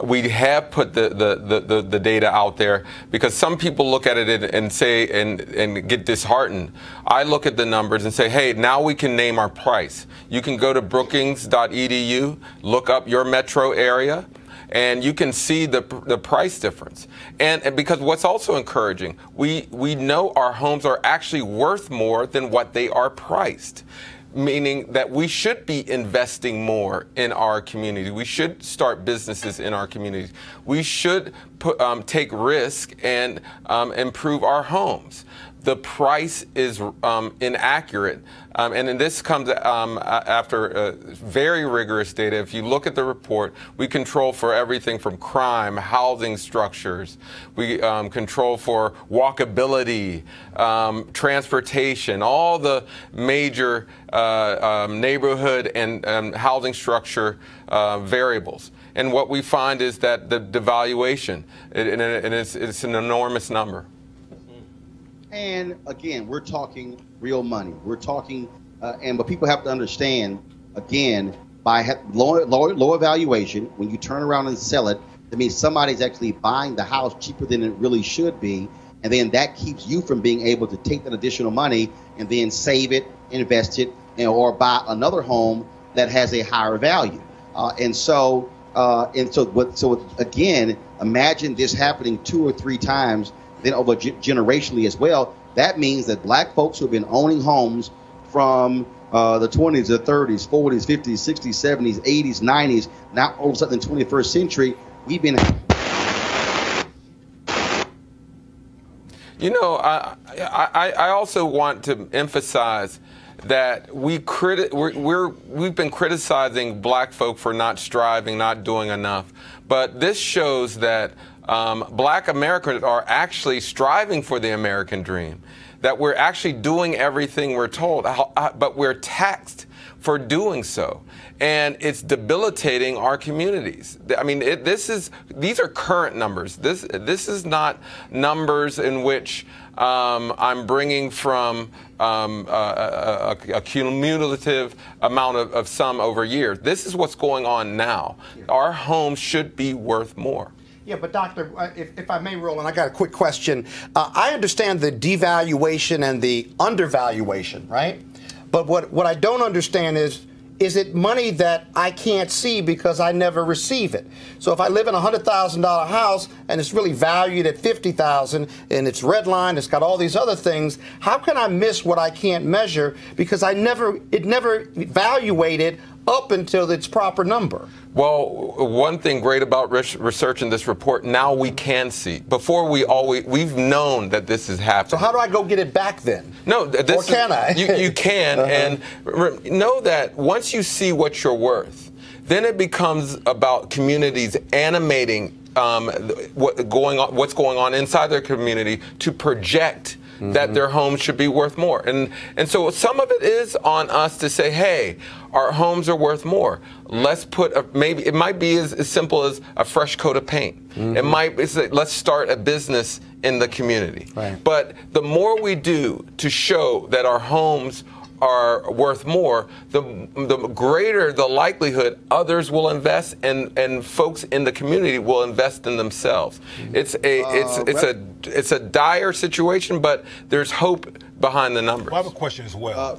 we have put the data out there, because some people look at it and say and get disheartened. I look at the numbers and say, hey, now we can name our price. You can go to brookings.edu, look up your metro area, And you can see the price difference. And because what's also encouraging, we know our homes are actually worth more than what they are priced, meaning that we should be investing more in our community. We should start businesses in our communities. We should take risk and improve our homes. The price is inaccurate, and this comes after very rigorous data. If you look at the report, we control for everything from crime, housing structures. We control for walkability, transportation, all the major neighborhood and housing structure variables. And what we find is that the devaluation, and it's an enormous number. And again, we're talking real money. We're talking, but people have to understand, again, by lower valuation, when you turn around and sell it, that means somebody's actually buying the house cheaper than it really should be. And then that keeps you from being able to take that additional money and then save it, invest it, or buy another home that has a higher value. So again, imagine this happening 2 or 3 times, then over generationally as well. That means that black folks who have been owning homes from the 20s, the 30s, 40s, 50s, 60s, 70s, 80s, 90s, now all of a sudden in the 21st century, we've been... You know, I also want to emphasize that we've been criticizing black folk for not striving, not doing enough. But this shows that black Americans are actually striving for the American dream, that we're actually doing everything we're told, but we're taxed for doing so. And it's debilitating our communities. I mean, these are current numbers. This is not numbers in which I'm bringing from a cumulative amount of sum over years. This is what's going on now. Our homes should be worth more. Yeah, but Doctor, if I may, Roland, I got a quick question. I understand the devaluation and the undervaluation, right? But what I don't understand is it money that I can't see because I never receive it? So if I live in a $100,000 house and it's really valued at $50,000 and it's redlined, it's got all these other things, how can I miss what I can't measure because it never evaluated up until its proper number? Well, one thing great about researching this report, now we can see. Before we've known that this is happening. So how do I go get it back then? No, or can I? You can, and know that once you see what you're worth, then it becomes about communities animating what's going on inside their community to project that their homes should be worth more. And so some of it is on us to say, hey, our homes are worth more. Let's put maybe it might be as simple as a fresh coat of paint. It might be, let's start a business in the community. Right. But the more we do to show that our homes are worth more, the greater the likelihood others will invest, and folks in the community will invest in themselves. It's a dire situation, but there's hope behind the numbers. I have a question as well.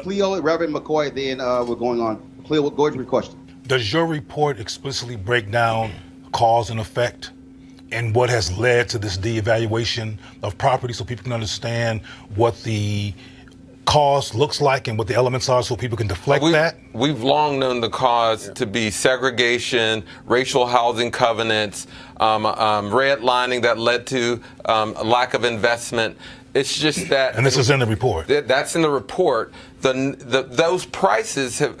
Cleo, Reverend McCoy, then we're going on. Cleo, go ahead with your question. Does your report explicitly break down cause and effect and what has led to this devaluation of property so people can understand what the cause looks like and what the elements are so people can deflect that? We've long known the cause to be segregation, racial housing covenants, redlining that led to a lack of investment. It's just that, and this is in the report. That's in the report. Those prices have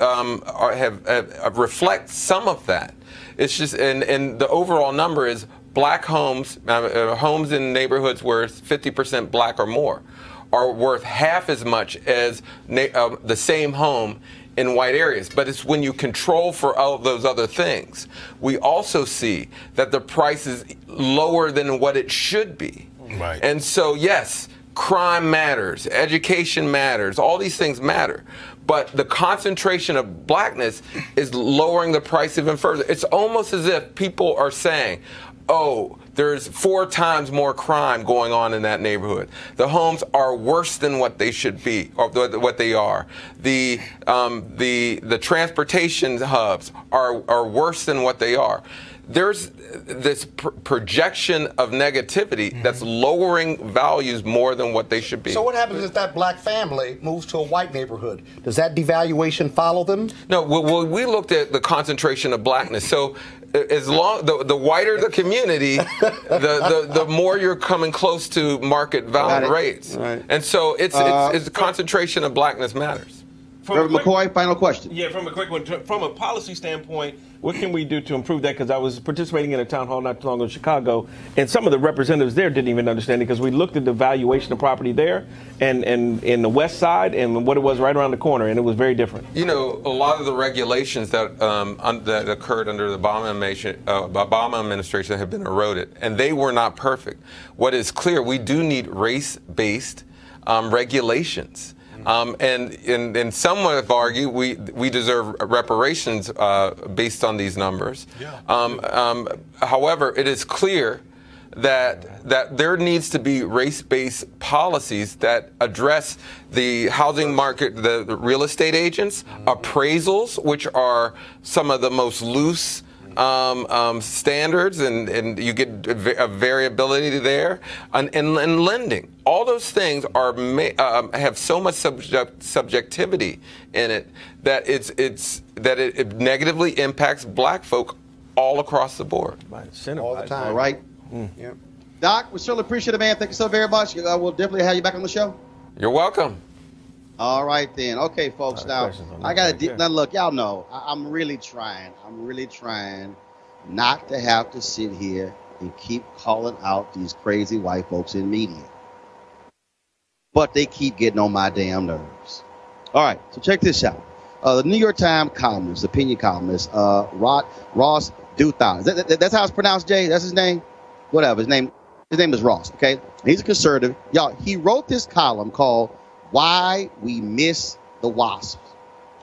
reflect some of that. It's just, and the overall number is black homes, homes in neighborhoods where it's 50% black or more, are worth half as much as the same home in white areas. But it's when you control for all those other things. We also see that the price is lower than what it should be. Right. And so, yes, crime matters, education matters, all these things matter. But the concentration of blackness is lowering the price even further. It's almost as if people are saying, oh, There's 4 times more crime going on in that neighborhood. The homes are worse than what they should be, or what they are. The transportation hubs are worse than what they are. There's this projection of negativity that's lowering values more than what they should be. So what happens if that black family moves to a white neighborhood? Does that devaluation follow them? No, well, we looked at the concentration of blackness. So as long the whiter the community, the more you're coming close to market value rates. Right. And so it's the concentration of blackness matters. Reverend McCoy, final question. Yeah, from a quick one. From a policy standpoint, what can we do to improve that? Because I was participating in a town hall not too long ago in Chicago, and some of the representatives there didn't even understand it because we looked at the valuation of property there and in the west side and what it was right around the corner, and it was very different. You know, a lot of the regulations that that occurred under the Obama administration have been eroded, and they were not perfect. What is clear, we do need race-based regulations. And some have argued we deserve reparations based on these numbers. Yeah. However, it is clear that there needs to be race-based policies that address the housing market, the real estate agents, appraisals, which are some of the most loose standards, and you get a variability there, and lending. All those things are have so much subjectivity in it that it negatively impacts black folk all across the board. All the time. All right. Yep. Doc, we certainly appreciate it, man. Thank you so very much. We'll definitely have you back on the show. You're welcome. All right, then. Okay, folks. Now, I got to now look, y'all know, I'm really trying not to have to sit here and keep calling out these crazy white folks in media. But they keep getting on my damn nerves. All right, so check this out. The New York Times columnist, opinion columnist, Ross Douthat. That's how it's pronounced, Jay? That's his name? Whatever. His name is Ross, okay? He's a conservative. Y'all, he wrote this column called Why We Miss the WASPs.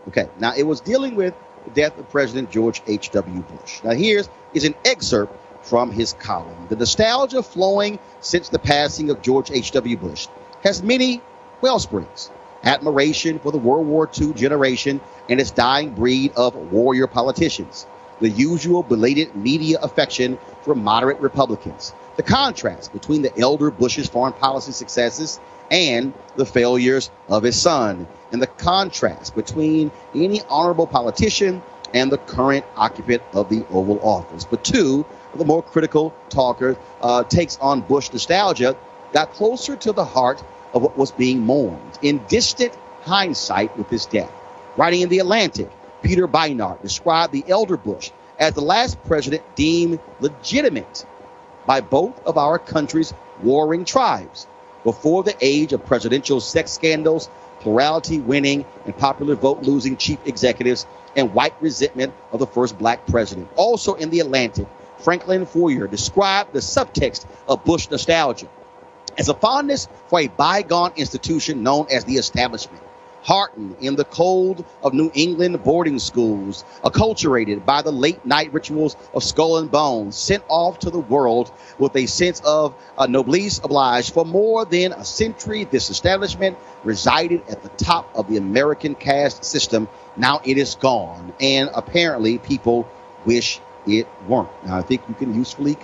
Okay, now it was dealing with the death of President George H.W. Bush. Now here's an excerpt from his column. The nostalgia flowing since the passing of George H.W. Bush has many wellsprings. Admiration for the World War II generation and its dying breed of warrior politicians. The usual belated media affection for moderate Republicans. The contrast between the elder Bush's foreign policy successes and the failures of his son, and the contrast between any honorable politician and the current occupant of the Oval Office. But two of the more critical talkers takes on Bush nostalgia got closer to the heart of what was being mourned in distant hindsight with his death. Writing in The Atlantic, Peter Beinart described the elder Bush as the last president deemed legitimate by both of our country's warring tribes. Before the age of presidential sex scandals, plurality winning and popular vote losing chief executives, and white resentment of the first black president. Also in The Atlantic, Franklin Foer described the subtext of Bush nostalgia as a fondness for a bygone institution known as the establishment, heartened in the cold of New England boarding schools, acculturated by the late-night rituals of Skull and Bones, sent off to the world with a sense of noblesse oblige. For more than a century, this establishment resided at the top of the American caste system. Now it is gone, and apparently people wish it weren't. Now, I think you can usefully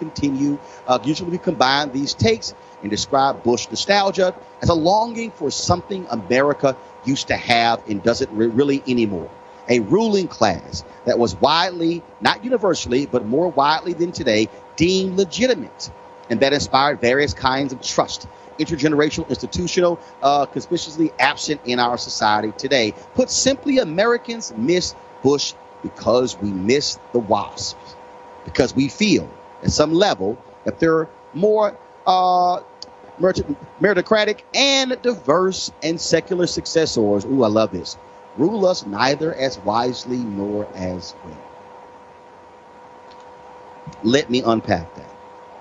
combine these takes and describe Bush nostalgia as a longing for something America used to have and doesn't really anymore. A ruling class that was widely, not universally, but more widely than today, deemed legitimate, and that inspired various kinds of trust, intergenerational, institutional, conspicuously absent in our society today. Put simply, Americans miss Bush because we miss the WASPs, because we feel at some level that they're more meritocratic and diverse and secular successors. Ooh, I love this. Rule us neither as wisely nor as well. Let me unpack that.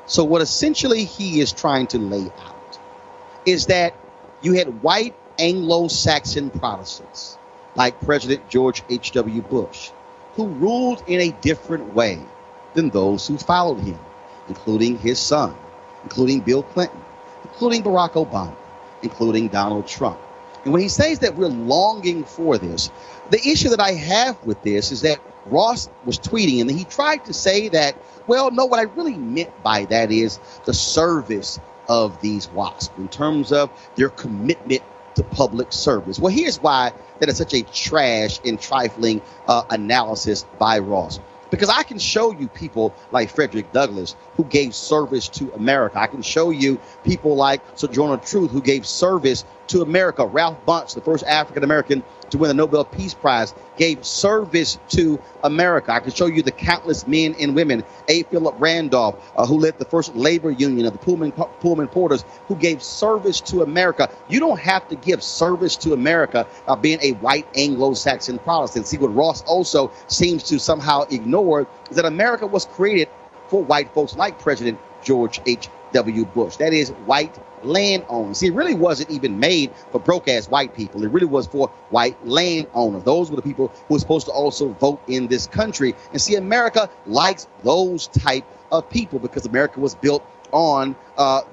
So what essentially he is trying to lay out is that you had white Anglo-Saxon Protestants like President George H.W. Bush, who ruled in a different way than those who followed him. including his son, including Bill Clinton, including Barack Obama, including Donald Trump. And when he says that we're longing for this, the issue that I have with this is that Ross was tweeting and he tried to say that, well, no, what I really meant by that is the service of these WASPs in terms of their commitment to public service. Well, here's why that is such a trash and trifling analysis by Ross. Because I can show you people like Frederick Douglass who gave service to America. I can show you people like Sojourner Truth who gave service to America. Ralph Bunche, the first African American to win the Nobel Peace Prize, gave service to America. I can show you the countless men and women. A. Philip Randolph, who led the first labor union of the Pullman Porters, who gave service to America. You don't have to give service to America by being a white Anglo-Saxon Protestant. See, what Ross also seems to somehow ignore is that America was created for white folks like President George H.W. Bush. That is, white landowners. See, it really wasn't even made for broke-ass white people. It really was for white landowners. Those were the people who were supposed to also vote in this country. And see, America likes those type of people because America was built on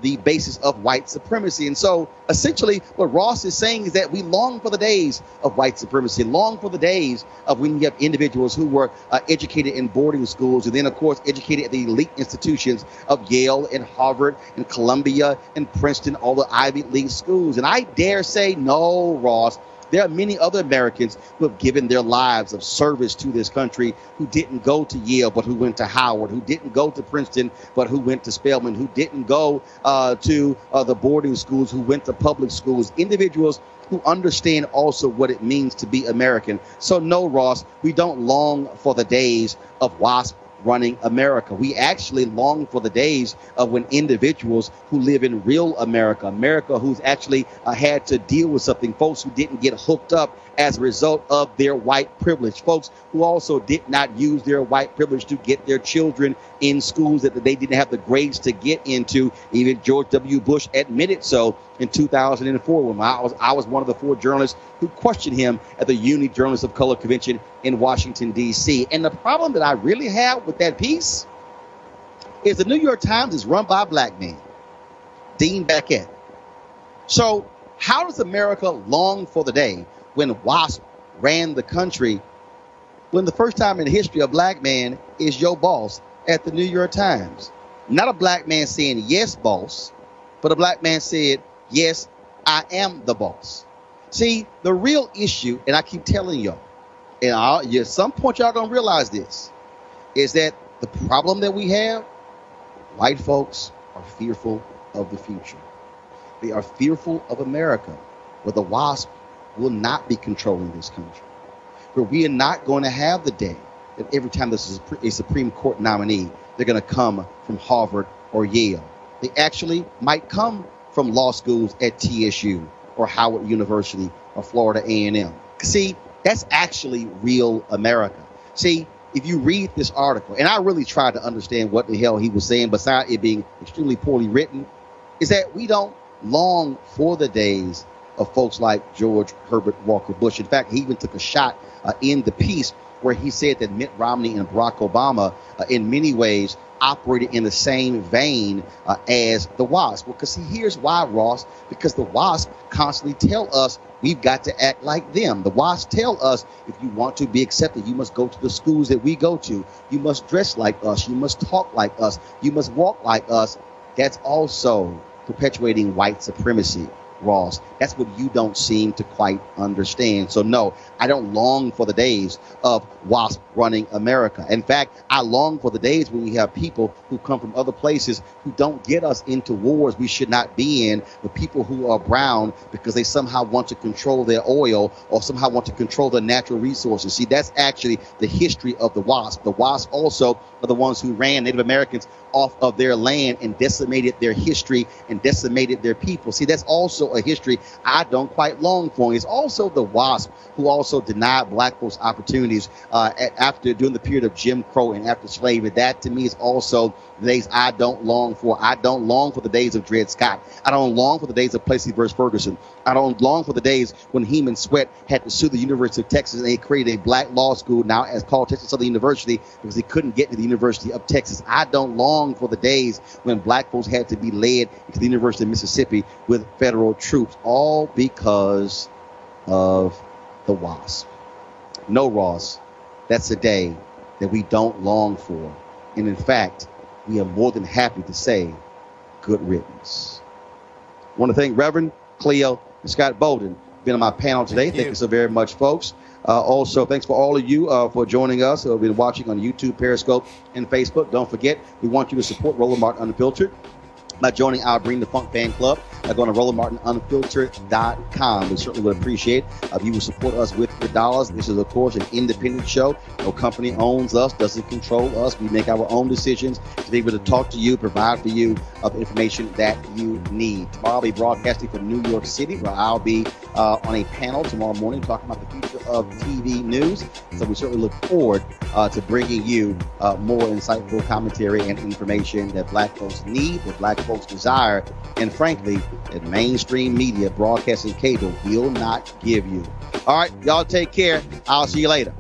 the basis of white supremacy. And so essentially what Ross is saying is that we long for the days of white supremacy, long for the days of when you have individuals who were educated in boarding schools and then, of course, educated at the elite institutions of Yale and Harvard and Columbia and Princeton, all the Ivy League schools. And I dare say, no, Ross, there are many other Americans who have given their lives of service to this country who didn't go to Yale but who went to Howard, who didn't go to Princeton but who went to Spelman, who didn't go to the boarding schools, who went to public schools, individuals who understand also what it means to be American. So no, Ross, we don't long for the days of WASP running America. We actually long for the days of when individuals who live in real America, America who's actually had to deal with something, folks who didn't get hooked up as a result of their white privilege, folks who also did not use their white privilege to get their children in schools that they didn't have the grades to get into. Even George W. Bush admitted so in 2004 when I was one of the 4 journalists who questioned him at the Unity Journalists of Color Convention in Washington, D.C. And the problem that I really have with that piece is the New York Times is run by a black man, Dean Beckett. So how does America long for the day when WASP ran the country when the first time in the history a black man is your boss at the New York Times? Not a black man saying, yes, boss, but a black man said, yes, I am the boss. See, the real issue, and I keep telling y'all, and at some point y'all gonna realize this, is that the problem that we have, white folks are fearful of the future. They are fearful of America, where the WASP will not be controlling this country, where we are not going to have the day that every time this is a Supreme Court nominee, they're going to come from Harvard or Yale. They actually might come from law schools at TSU or Howard University or Florida A&M. See, that's actually real America. See, if you read this article, and I really tried to understand what the hell he was saying, besides it being extremely poorly written, is that we don't long for the days of folks like George Herbert Walker Bush. In fact, he even took a shot in the piece where he said that Mitt Romney and Barack Obama, in many ways, operated in the same vein as the WASP. Well, because here's why, Ross, because the WASP constantly tell us we've got to act like them. The WASP tell us if you want to be accepted, you must go to the schools that we go to. You must dress like us. You must talk like us. You must walk like us. That's also perpetuating white supremacy, Ross. That's what you don't seem to quite understand. So no, I don't long for the days of WASP running America. In fact, I long for the days when we have people who come from other places who don't get us into wars we should not be in, with people who are brown because they somehow want to control their oil or somehow want to control the natural resources. See, that's actually the history of the WASP. The WASP also are the ones who ran Native Americans off of their land and decimated their history and decimated their people. See, that's also also a history I don't quite long for. It's also the WASP who also denied black folks opportunities after during the period of Jim Crow and after slavery. That to me is also the days I don't long for. I don't long for the days of Dred Scott. I don't long for the days of Plessy versus Ferguson. I don't long for the days when Heman Sweat had to sue the University of Texas and they created a black law school now as called Texas Southern University because they couldn't get to the University of Texas. I don't long for the days when black folks had to be led into the University of Mississippi with federal troops, all because of the WASP. No, Ross, that's a day that we don't long for. And in fact, we are more than happy to say good riddance. I want to thank Reverend Cleo and Scott Bolden being on my panel today. Thank you so very much, folks. Also, thanks for all of you for joining us who have been watching on YouTube, Periscope, and Facebook. Don't forget, we want you to support Roland Martin Unfiltered by joining our Bring the Funk fan club by going to RolandMartinUnfiltered.com. We certainly would appreciate if you would support us with your dollars. This is, of course, an independent show. No company owns us, doesn't control us. We make our own decisions to be able to talk to you, provide for you of information that you need. Tomorrow I'll be broadcasting from New York City, where I'll be on a panel tomorrow morning talking about the future of TV news. So we certainly look forward to bringing you more insightful commentary and information that black folks need, that black folks desire, and frankly, that mainstream media, broadcasting cable will not give you. All right, y'all take care. I'll see you later.